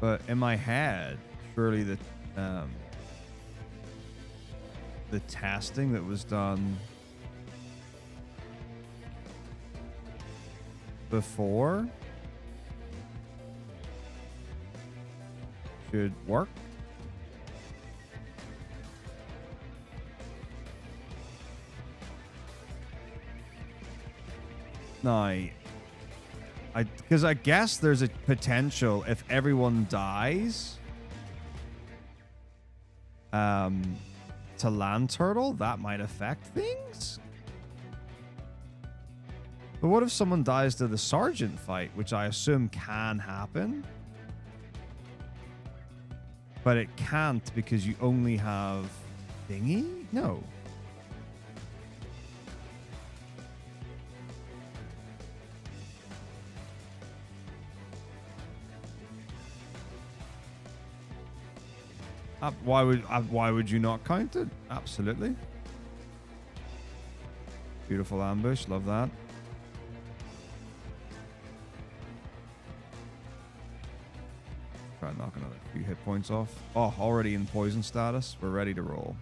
Speaker 1: but in my head, surely the testing that was done before should work. No, because I guess there's a potential if everyone dies to land turtle, that might affect things. But what if someone dies to the sergeant fight, which I assume can happen? But it can't because you only have thingy? No. Why would you not count it? Absolutely. Beautiful ambush. Love that. Try and knock another few hit points off. Oh, already in poison status. We're ready to roll.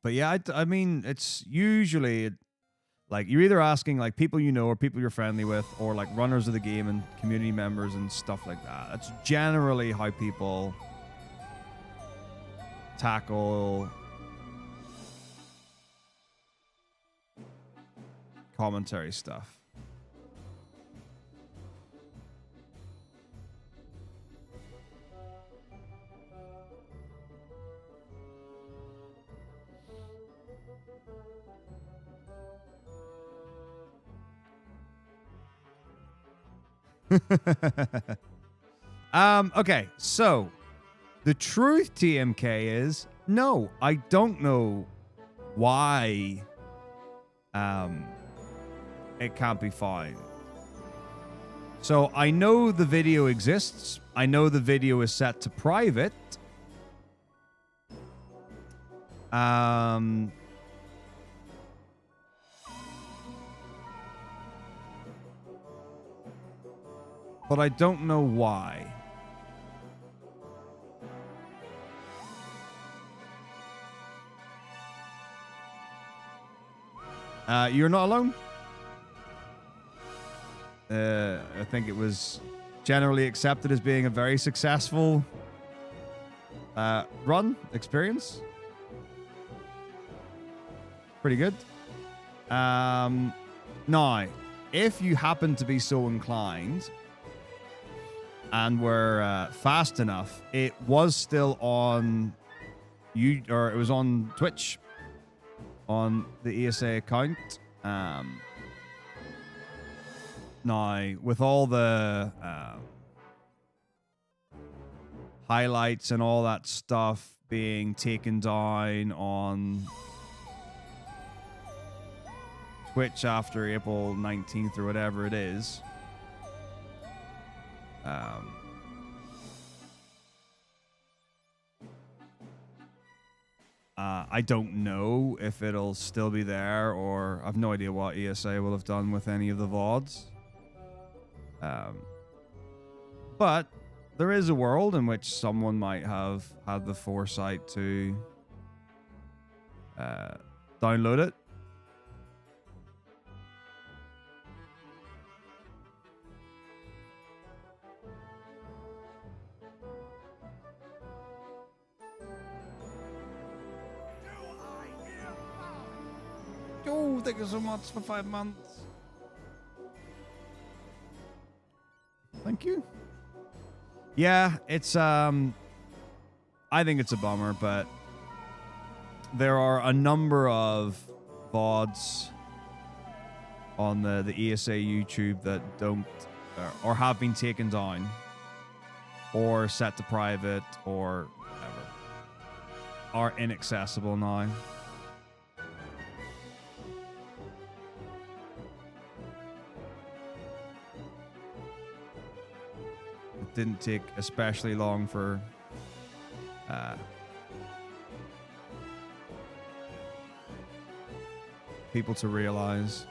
Speaker 1: But yeah, I mean, it's usually like you're either asking like people you know or people you're friendly with or like runners of the game and community members and stuff like that. That's generally how people tackle commentary stuff. Okay, so the truth, TMK, is no, I don't know why it can't be found. So I know the video exists. I know the video is set to private. But I don't know why. You're not alone. I think it was generally accepted as being a very successful run experience. Pretty good. Now, if you happen to be so inclined and were fast enough, it was still on it was on Twitch on the ESA account. Now, with all the highlights and all that stuff being taken down on Twitch after April 19th or whatever it is, I don't know if it'll still be there, or I've no idea what ESA will have done with any of the VODs. But there is a world in which someone might have had the foresight to download it. Oh, thank you so much for 5 months. Thank you. Yeah, it's I think it's a bummer, but there are a number of VODs on the ESA YouTube that don't or have been taken down or set to private or whatever are inaccessible now. It didn't take especially long for people to realize.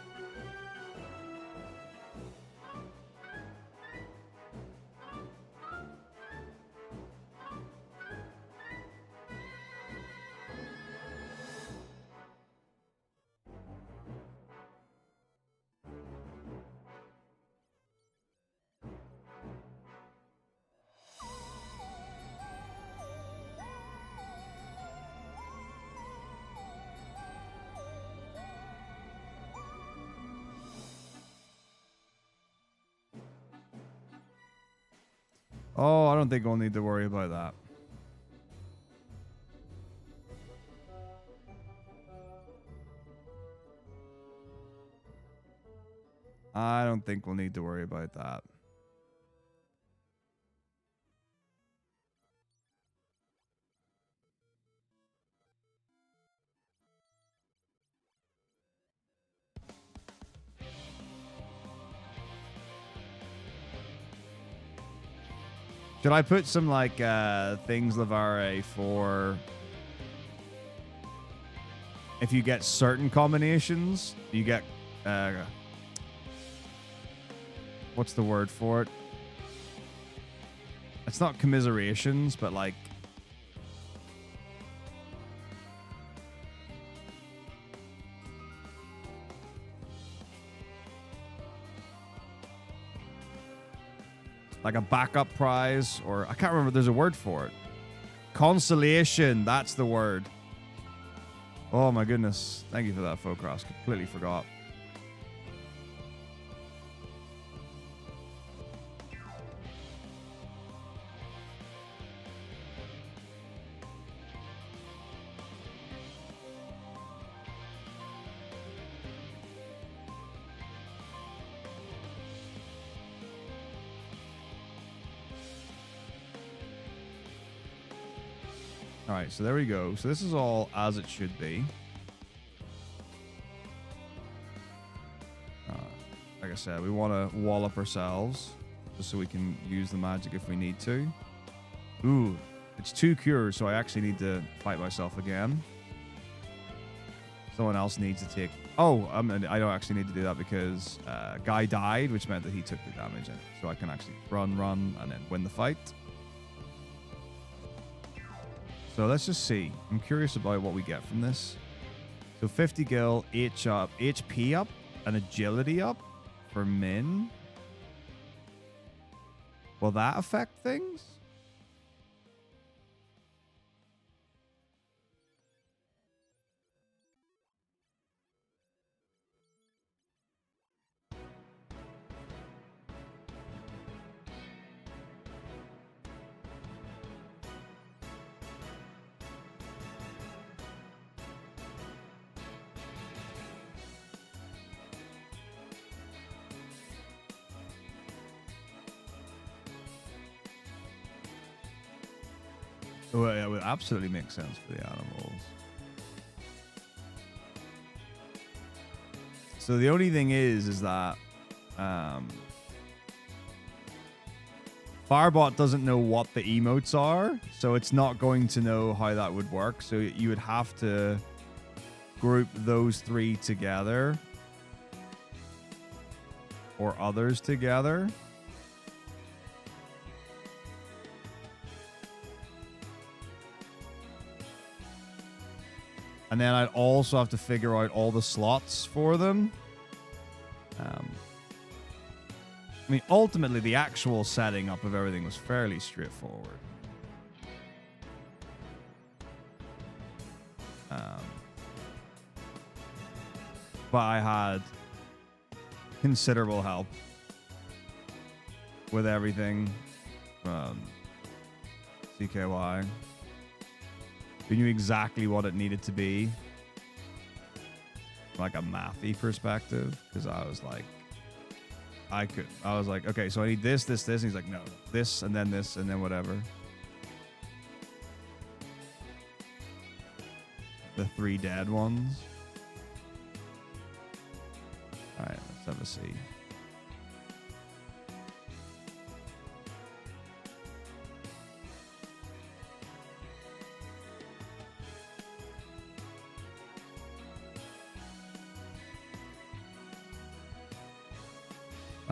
Speaker 1: Oh, I don't think we'll need to worry about that. I don't think we'll need to worry about that. Should I put some like things, Lavare, for if you get certain combinations, you get what's the word for it? It's not commiserations, but like a backup prize, or I can't remember. There's a word for it. Consolation. That's the word. Oh my goodness. Thank you for that, Focross. Completely forgot. All right, so there we go. So this is all as it should be. Like I said, we want to wallop ourselves just so we can use the magic if we need to. Ooh, it's 2 cures, so I actually need to fight myself again. Someone else needs to take... Oh, I don't actually need to do that because Guy died, which meant that he took the damage in it. So I can actually run, and then win the fight. So let's just see. I'm curious about what we get from this. So 50 gil, HP up, and agility up for Min. Will that affect things? Well, it would absolutely make sense for the animals. So the only thing is that Firebot doesn't know what the emotes are, so it's not going to know how that would work. So you would have to group those 3 together or others together. And then I'd also have to figure out all the slots for them. I mean, ultimately, the actual setting up of everything was fairly straightforward. But I had considerable help with everything from CKY. We knew exactly what it needed to be, like a mathy perspective, because I was like, I could. I was like, okay, so I need this, this, this. And he's like, no, this, and then whatever. The 3 dead ones. All right, let's have a see.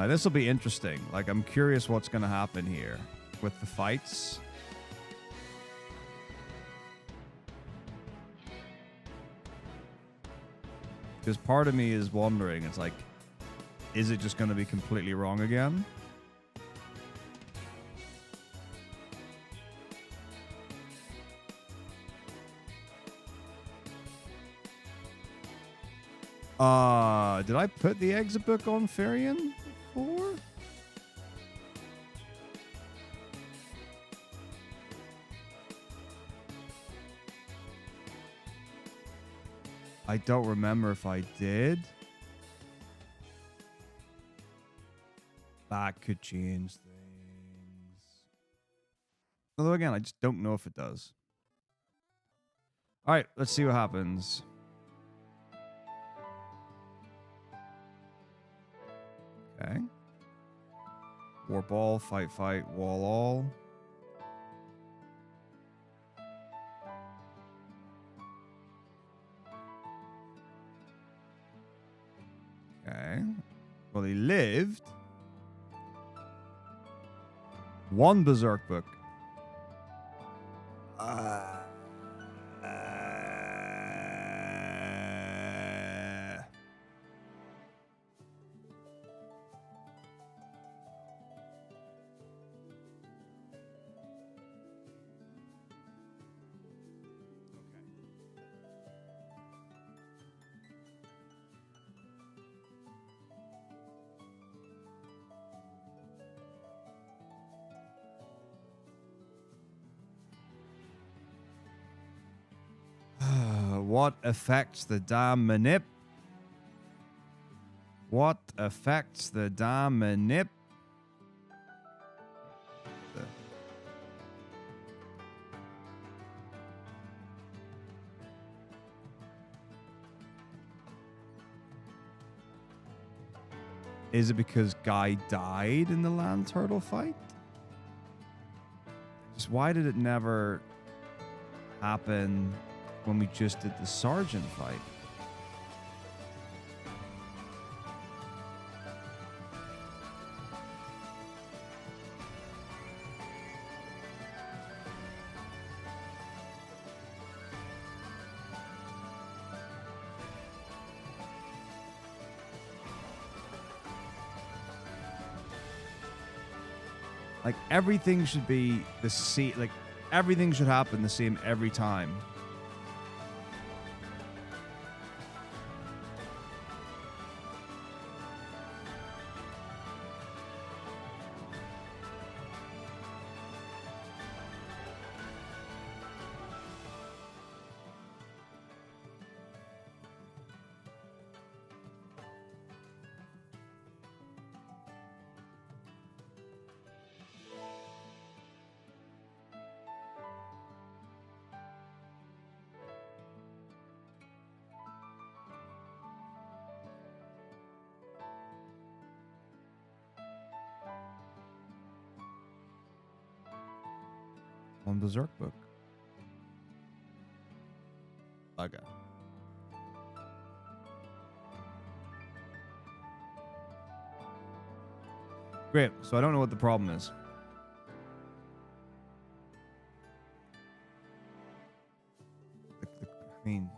Speaker 1: This will be interesting. Like, I'm curious what's going to happen here with the fights. Because part of me is wondering, it's like, is it just going to be completely wrong again? Did I put the exit book on Farian before? I don't remember if I did. That could change things. Although again, I just don't know if it does. All right, let's see what happens. Okay. Warp all, fight, fight, wall all. Okay. Well, he lived. 1 berserk book. What affects the damn manip? What affects the damn manip? Is it because Guy died in the land turtle fight? Just why did it never happen when we just did the sergeant fight? Like, everything should be the same. Like, everything should happen the same every time. On Berserk book. Okay. Great. So I don't know what the problem is. I mean...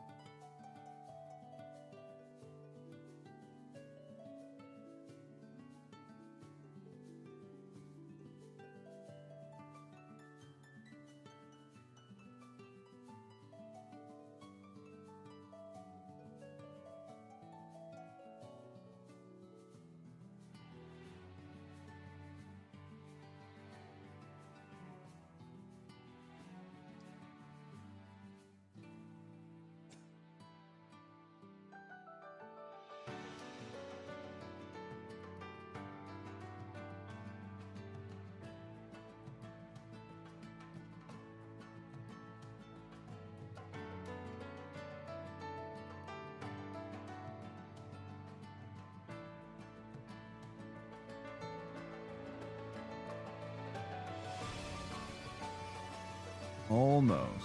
Speaker 1: Almost.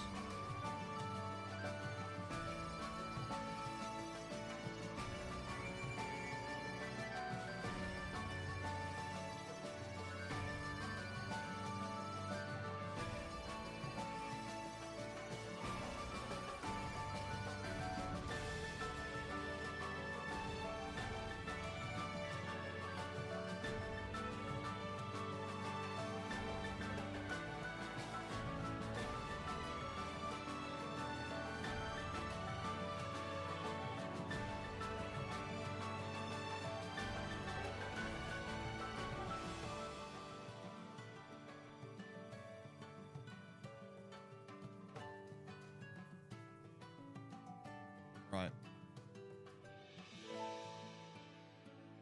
Speaker 1: Right.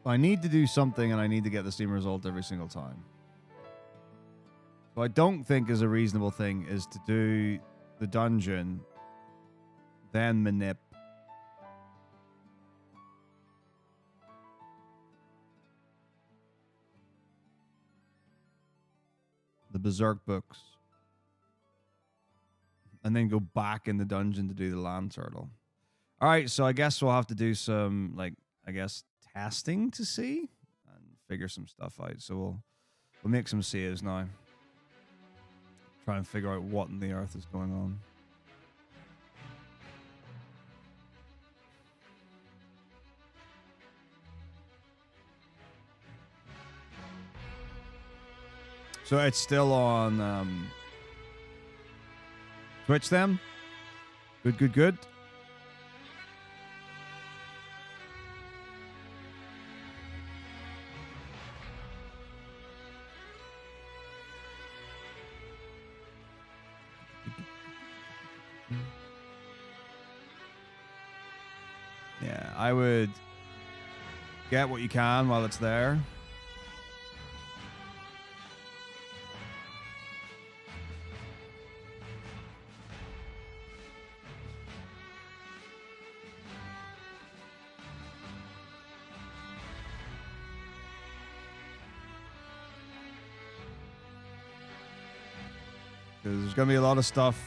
Speaker 1: I need to do something, and I need to get the Steam result every single time. What I don't think is a reasonable thing is to do the dungeon, then manip. The Berserk books. And then go back in the dungeon to do the land turtle. All right, so I guess we'll have to do some, like, I guess, testing to see and figure some stuff out. So we'll make some saves now. Try and figure out what in the earth is going on. So it's still on Twitch then? Good, good, good. Yeah, I would get what you can while it's there. Because there's going to be a lot of stuff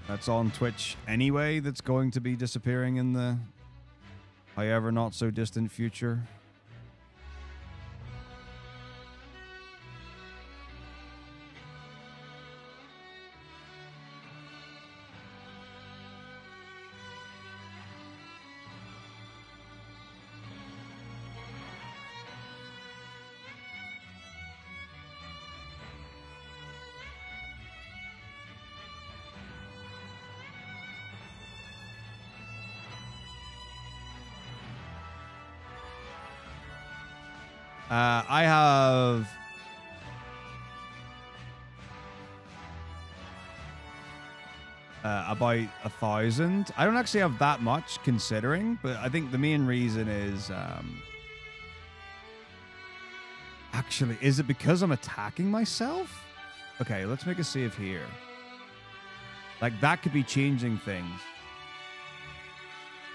Speaker 1: that's on Twitch anyway that's going to be disappearing in the however not so distant future. I have about 1,000. I don't actually have that much considering, but I think the main reason is actually, is it because I'm attacking myself? Okay, let's make a save here. Like, that could be changing things.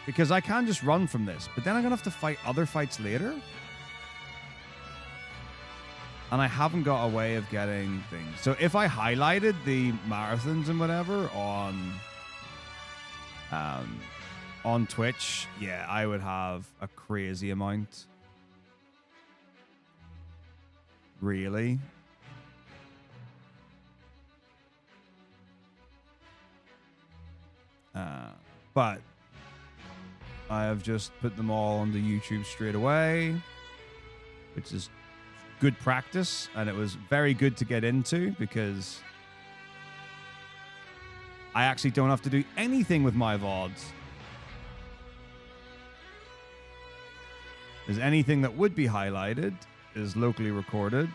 Speaker 1: Because I can just run from this, but then I'm going to have to fight other fights later. And I haven't got a way of getting things. So if I highlighted the marathons and whatever on Twitch, yeah, I would have a crazy amount. Really? But I have just put them all onto YouTube straight away, which is good practice, and it was very good to get into because I actually don't have to do anything with my VODs. There's anything that would be highlighted is locally recorded.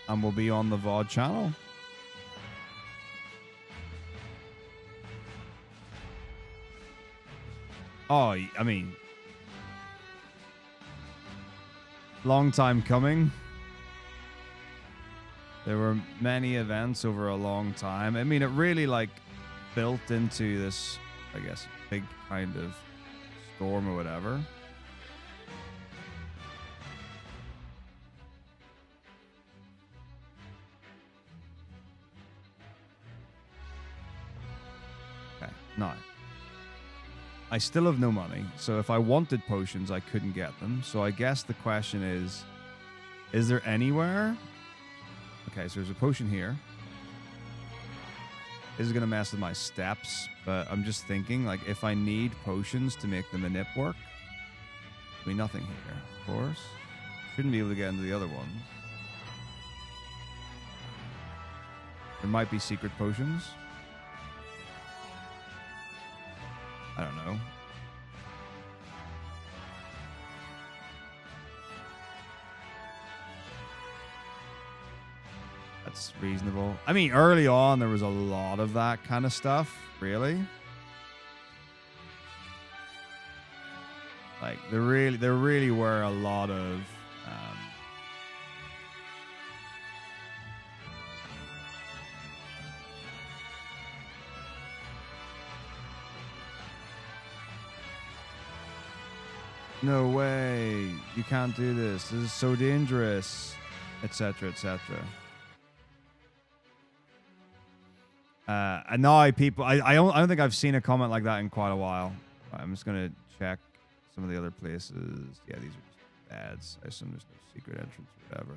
Speaker 1: And will be on the VOD channel. Oh, I mean, long time coming. There were many events over a long time. I mean, it really, like, built into this, I guess, big kind of storm or whatever. Okay, now I still have no money, so if I wanted potions, I couldn't get them. So I guess the question is there anywhere? Okay, so there's a potion here. This is going to mess with my steps, but I'm just thinking, like, if I need potions to make the manip work, there'll be nothing here, of course. Shouldn't be able to get into the other ones. There might be secret potions. I don't know. That's reasonable. I mean, early on, there was a lot of that kind of stuff, really. Like, there really were a lot of... no way, you can't do this. This is so dangerous, etc., etc. And now people, I don't think I've seen a comment like that in quite a while. I'm just gonna check some of the other places. Yeah, these are just ads. I assume there's no secret entrance or whatever.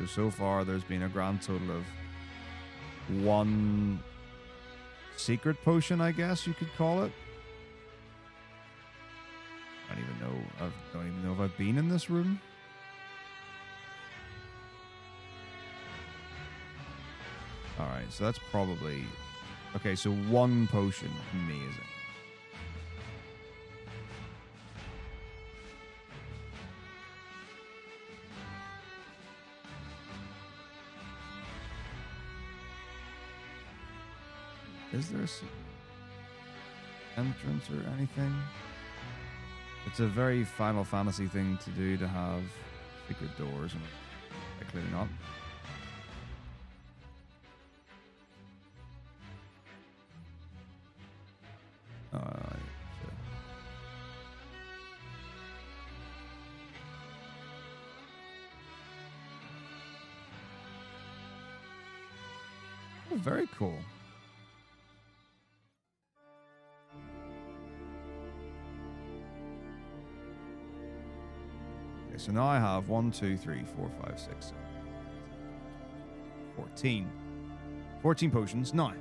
Speaker 1: So far, there's been a grand total of 1 secret potion, I guess you could call it. I don't even know if I've been in this room. All right, so that's probably... Okay, so 1 potion. Amazing. Is there a entrance or anything? It's a very Final Fantasy thing to do, to have secret doors, and clearly not. Oh, very cool. So now I have 1, 2, 3, 4, 5, 6, 7, 14. 14 potions. Now.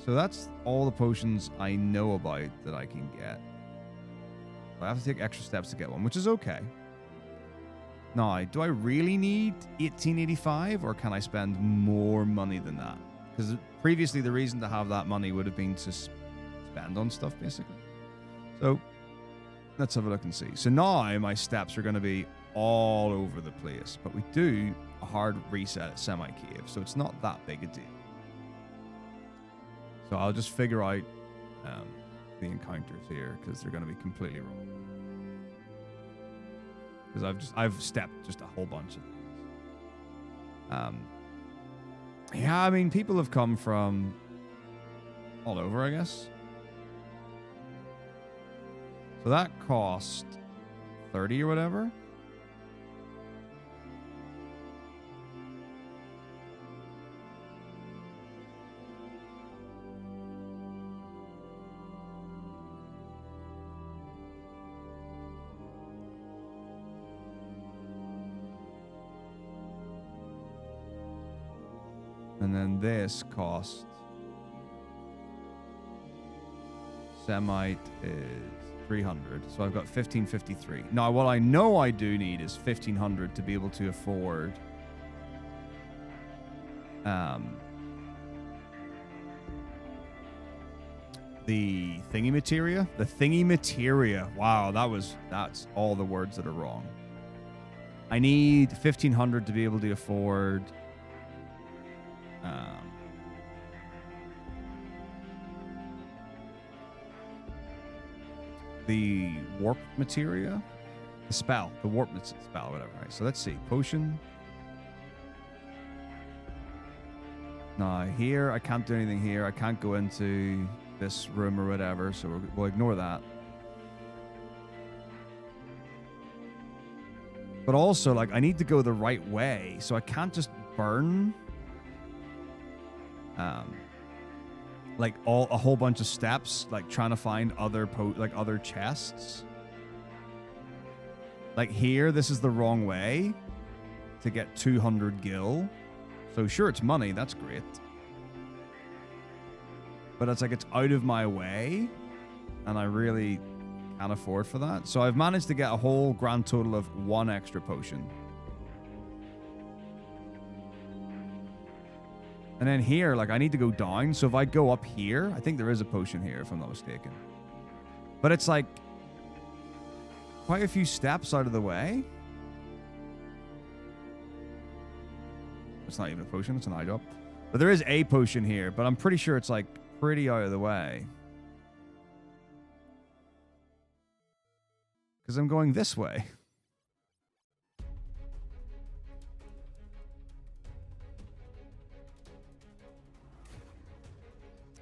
Speaker 1: So that's all the potions I know about that I can get. I have to take extra steps to get one, which is okay. Now, do I really need 1885, or can I spend more money than that? Because previously the reason to have that money would have been to spend on stuff, basically. So... let's have a look and see. So now my steps are going to be all over the place, but we do a hard reset at Semi-Cave, so it's not that big a deal. So I'll just figure out the encounters here, because they're going to be completely wrong. Because I've stepped just a whole bunch of things. Yeah, I mean, people have come from all over, I guess. So that cost 30 or whatever. And then this cost... Semite is 300, so I've got 1553. Now, what I know I do need is 1500 to be able to afford the thingy materia. The thingy materia. Wow, that's all the words that are wrong. I need 1500 to be able to afford the warp materia, the spell, the warp spell, whatever. Right. So let's see, potion. Now here I can't do anything here. I can't go into this room or whatever. So we'll ignore that. But also, like, I need to go the right way, so I can't just burn, like a whole bunch of steps, like trying to find other other chests. Like here, this is the wrong way to get 200 gil. So sure, it's money. That's great. But it's like it's out of my way, and I really can't afford for that. So I've managed to get a whole grand total of 1 extra potion. And then here, like, I need to go down. So if I go up here, I think there is a potion here, if I'm not mistaken. But it's like quite a few steps out of the way. It's not even a potion, it's an eye drop. But there is a potion here, but I'm pretty sure it's like pretty out of the way. Because I'm going this way.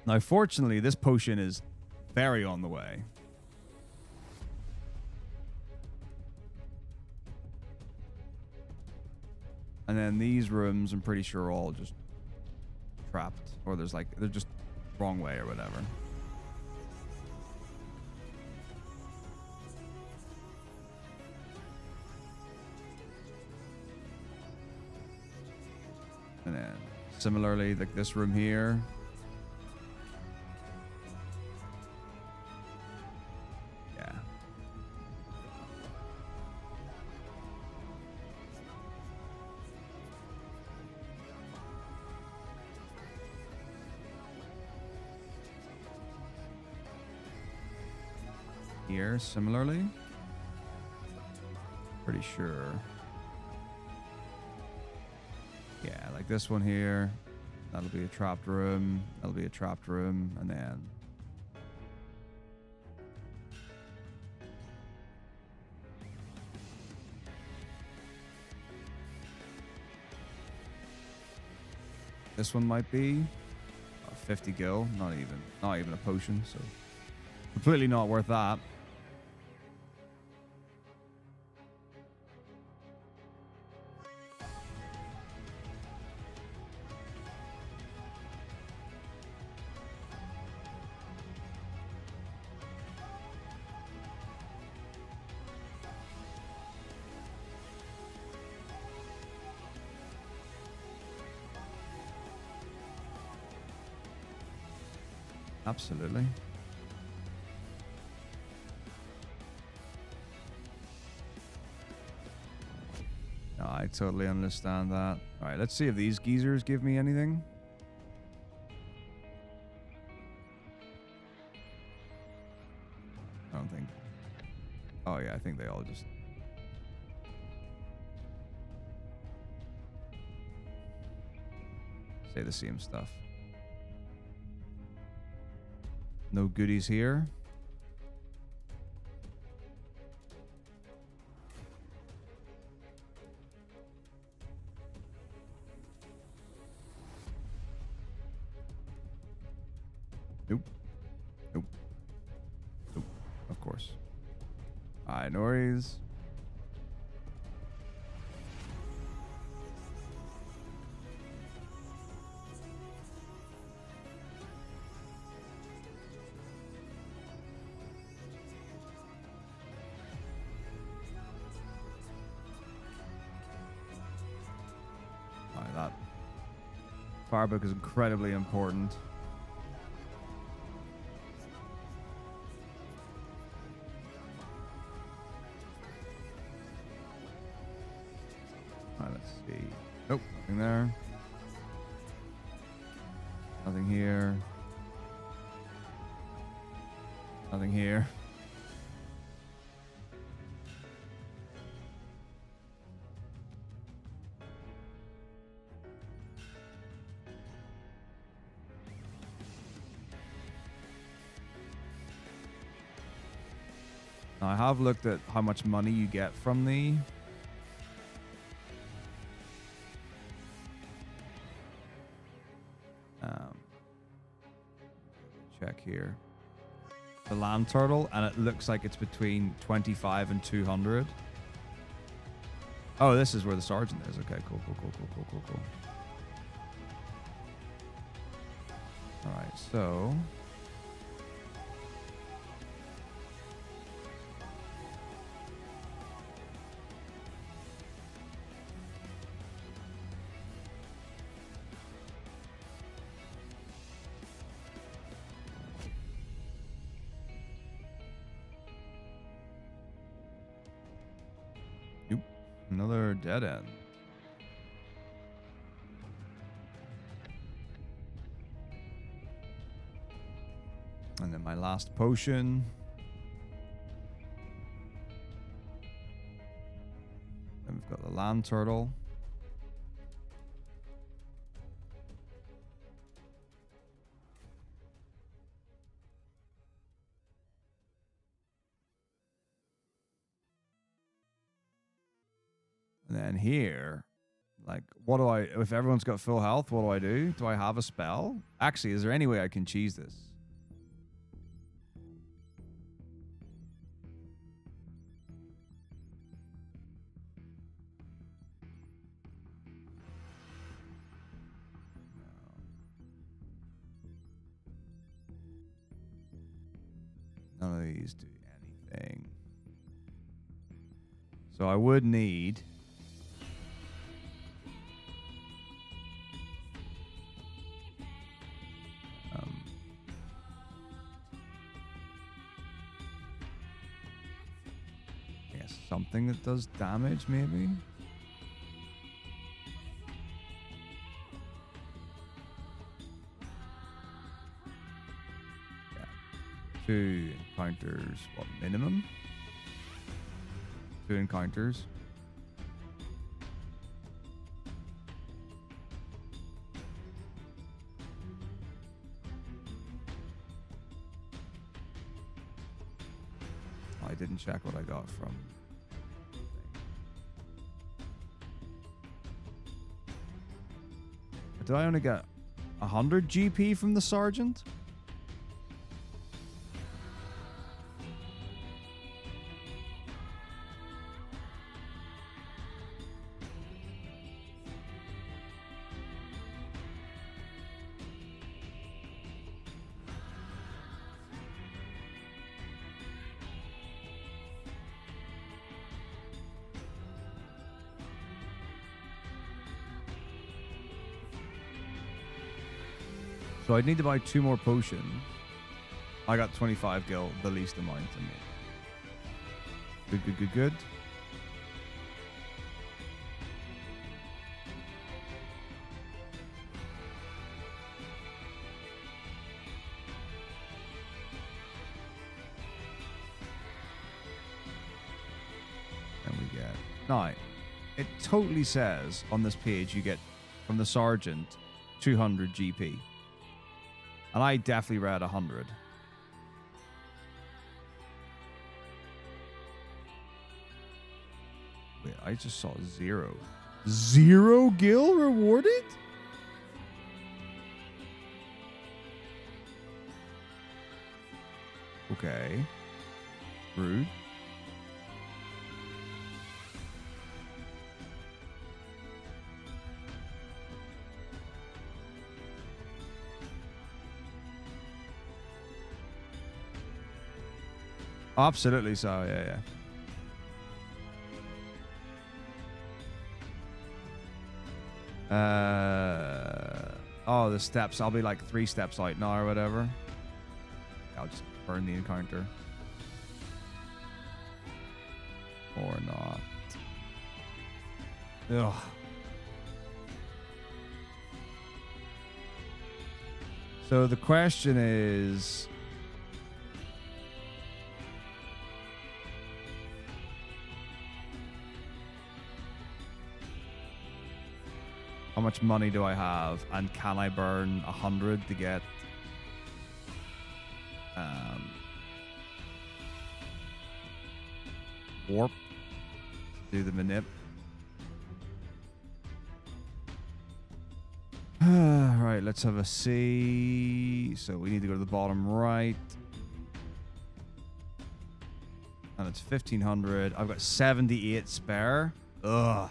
Speaker 1: Now, fortunately, this potion is very on the way. And then these rooms, I'm pretty sure, are all just trapped. Or there's like, they're just wrong way or whatever. And then similarly, like this room here. Yeah. Here, similarly. Pretty sure. Yeah, like this one here. That'll be a trapped room. That'll be a trapped room. And then... this one might be 50 gil. Not even a potion. So completely not worth that. Absolutely. No, I totally understand that. All right, let's see if these geezers give me anything. I don't think. Oh, yeah, I think they all just... say the same stuff. No goodies here. Nope. Nope. Nope. Of course. Alright, no worries. Firebook is incredibly important. Alright, let's see. Nope, nothing there. Nothing here. Nothing here. Now, I have looked at how much money you get from the... check here. The land turtle, and it looks like it's between 25 and 200. Oh, this is where the sergeant is. Okay, cool. All right, so... Another dead end. And then my last potion. Then we've got the land turtle. And then here, like, what do I, if everyone's got full health, what do I do? Do I have a spell? Actually, is there any way I can cheese this? No. None of these do anything. So I would need... something that does damage, maybe? Yeah. 2 encounters, what, minimum? 2 encounters. Oh, I didn't check what I got from... Did I only get 100 GP from the sergeant? So I'd need to buy 2 more potions. I got 25 gil, the least amount to me. Good. And we get... Now, it totally says on this page you get, from the sergeant, 200 GP. And I definitely read 100. Wait, I just saw 0. 0 gil rewarded? Okay. Rude. Absolutely so, yeah. Oh, the steps. I'll be like 3 steps out now or whatever. I'll just burn the encounter. Or not. Ugh. So the question is... how much money do I have, and can I burn 100 to get warp to do the manip. Right, let's have a see. So we need to go to the bottom right. And it's 1,500. I've got 78 spare. Ugh.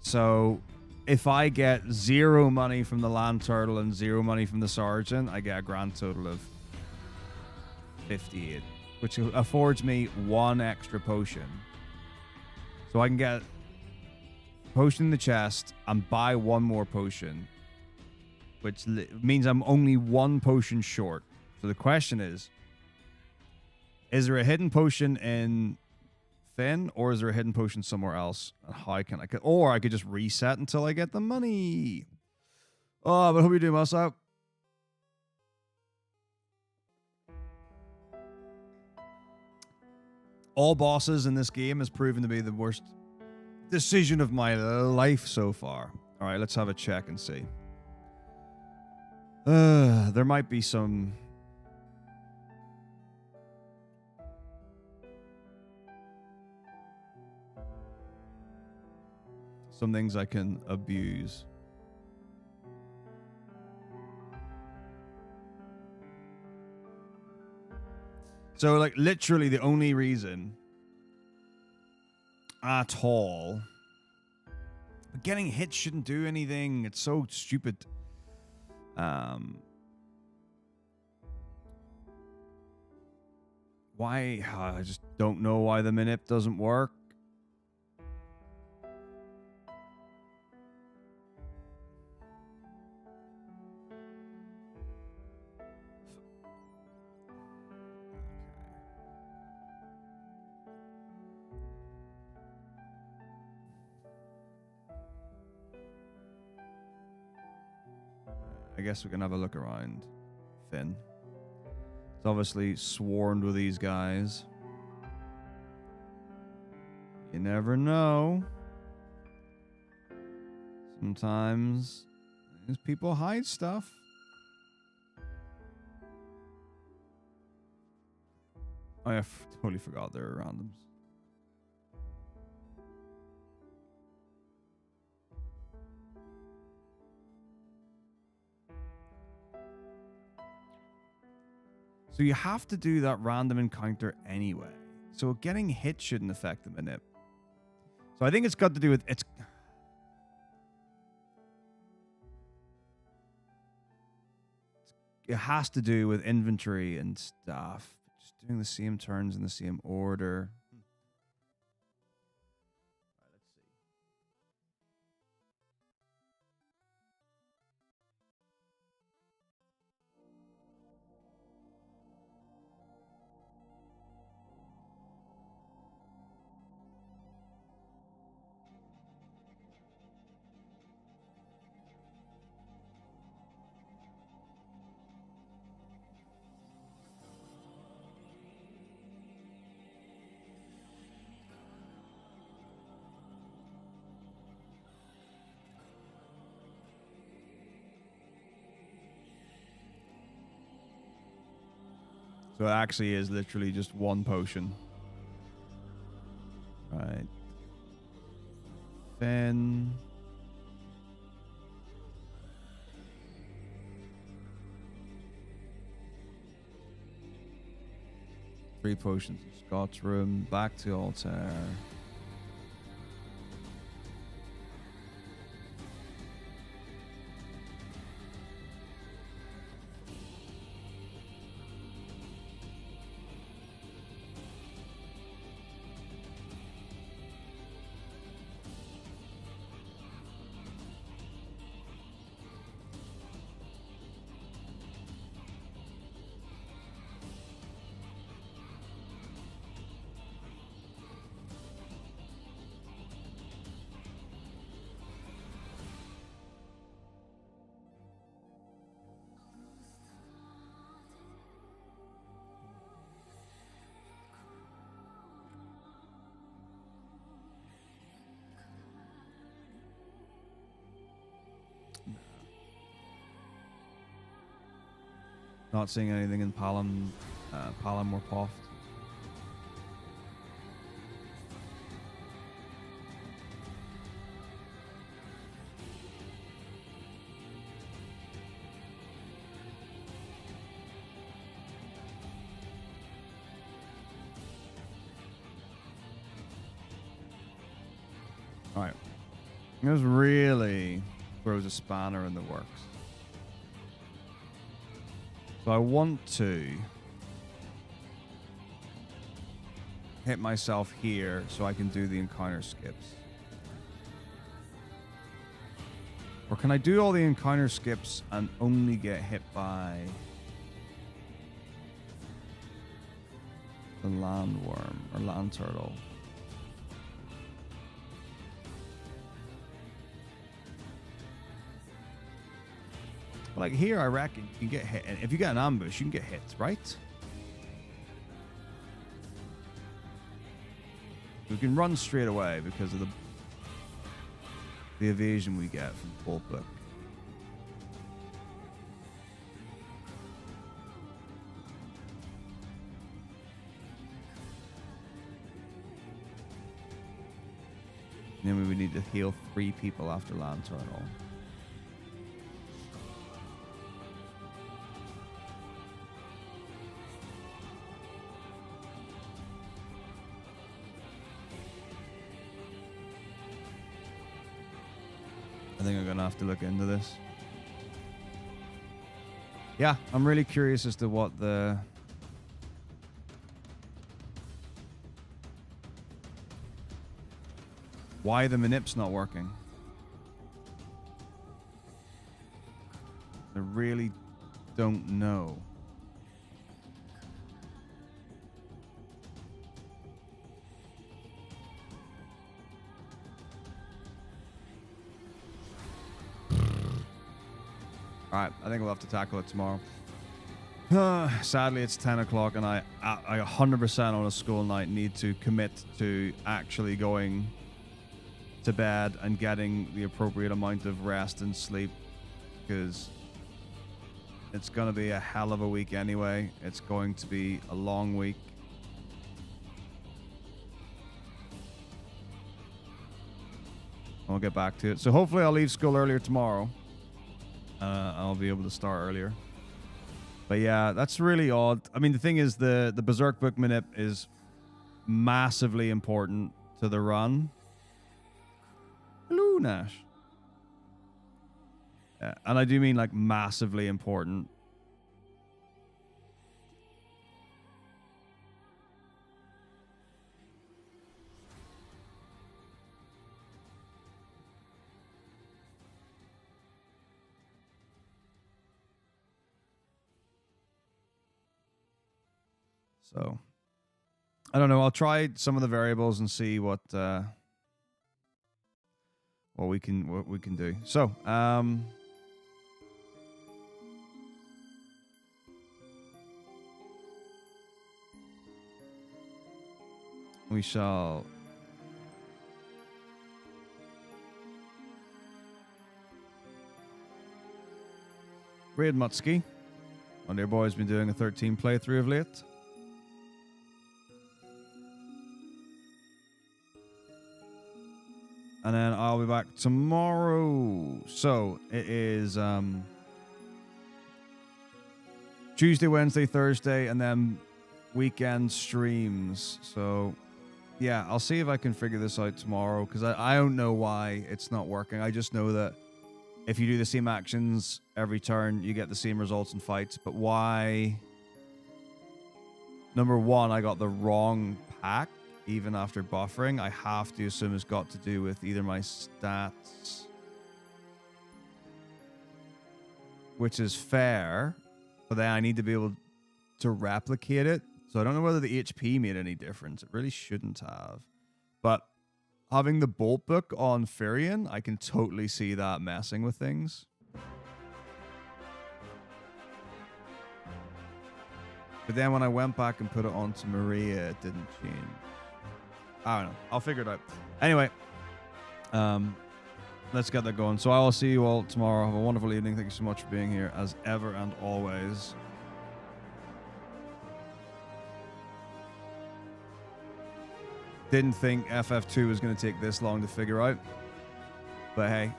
Speaker 1: So if I get 0 money from the land turtle and 0 money from the sergeant, I get a grand total of 58, which affords me 1 extra potion. So I can get potion in the chest and buy 1 more potion, which means I'm only 1 potion short. So the question is there a hidden potion in Finn, or is there a hidden potion somewhere else? And how can I... Or I could just reset until I get the money. Oh, but I hope you're doing well, so. All bosses in this game has proven to be the worst decision of my life so far. All right, let's have a check and see. There might be some... some things I can abuse. So, like, literally the only reason at all... But getting hit shouldn't do anything. It's so stupid. Why? I just don't know why the manip doesn't work. I guess we can have a look around Finn. It's obviously swarmed with these guys. You never know. Sometimes these people hide stuff. I totally forgot there were randoms. So you have to do that random encounter anyway. So getting hit shouldn't affect the manip. So I think it's got to do with... It has to do with inventory and stuff. Just doing the same turns in the same order. So it actually is literally just 1 potion. Right. Finn. Three potions in Scott's room. Back to Altair. Not seeing anything in Palom Palomar Poft. All right. This really throws a spanner in the works. So I want to hit myself here so I can do the encounter skips. Or can I do all the encounter skips and only get hit by the landworm or land turtle? Like here, I reckon you can get hit. And if you get an ambush, you can get hit, right? We can run straight away because of the evasion we get from Bolt Book. And then we would need to heal 3 people after Land Turtle. I think I'm gonna have to look into this. Yeah, I'm really curious as to what why the manip's not working. I really don't know. Alright, I think we'll have to tackle it tomorrow. Sadly, it's 10 o'clock and I 100% on a school night need to commit to actually going to bed and getting the appropriate amount of rest and sleep, because it's going to be a hell of a week anyway. It's going to be a long week. I'll get back to it. So hopefully I'll leave school earlier tomorrow. I'll be able to start earlier. But yeah, that's really odd. I mean, the thing is, the Berserk Book manip is massively important to the run. Hello, Nash. Yeah, and I do mean like massively important. So, I don't know. I'll try some of the variables and see what we can do. So, we shall Raid Mutsky. My dear boy's been doing a 13 playthrough of late. And then I'll be back tomorrow. So it is Tuesday, Wednesday, Thursday, and then weekend streams. So yeah, I'll see if I can figure this out tomorrow, because I don't know why it's not working. I just know that if you do the same actions every turn, you get the same results in fights. But why? Number one, I got the wrong pack. Even after buffering, I have to assume it's got to do with either my stats, which is fair, but then I need to be able to replicate it. So I don't know whether the HP made any difference. It really shouldn't have. But having the Bolt Book on Firion, I can totally see that messing with things. But then when I went back and put it onto Maria, it didn't change. I don't know. I'll figure it out. Anyway, let's get that going. So I will see you all tomorrow. Have a wonderful evening. Thank you so much for being here, as ever and always. Didn't think FF2 was going to take this long to figure out. But hey,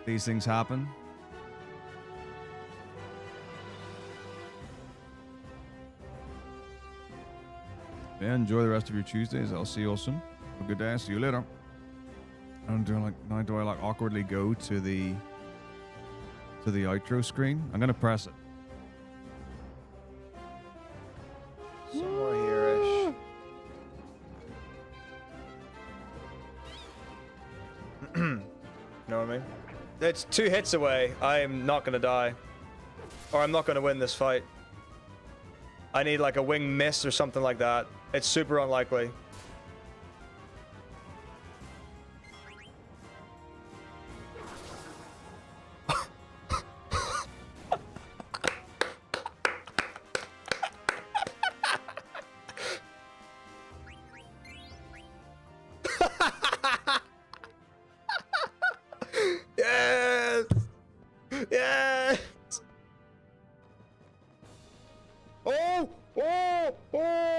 Speaker 1: these things happen. Yeah, enjoy the rest of your Tuesdays. I'll see you all soon. Have a good day. See you later. And do I like awkwardly go to the outro screen? I'm gonna press it.
Speaker 2: Somewhere here-ish. Know what I mean? It's 2 hits away. I'm not gonna die. Or I'm not gonna win this fight. I need like a wing miss or something like that. It's super unlikely. Yes! Yes! Oh! Oh! Oh!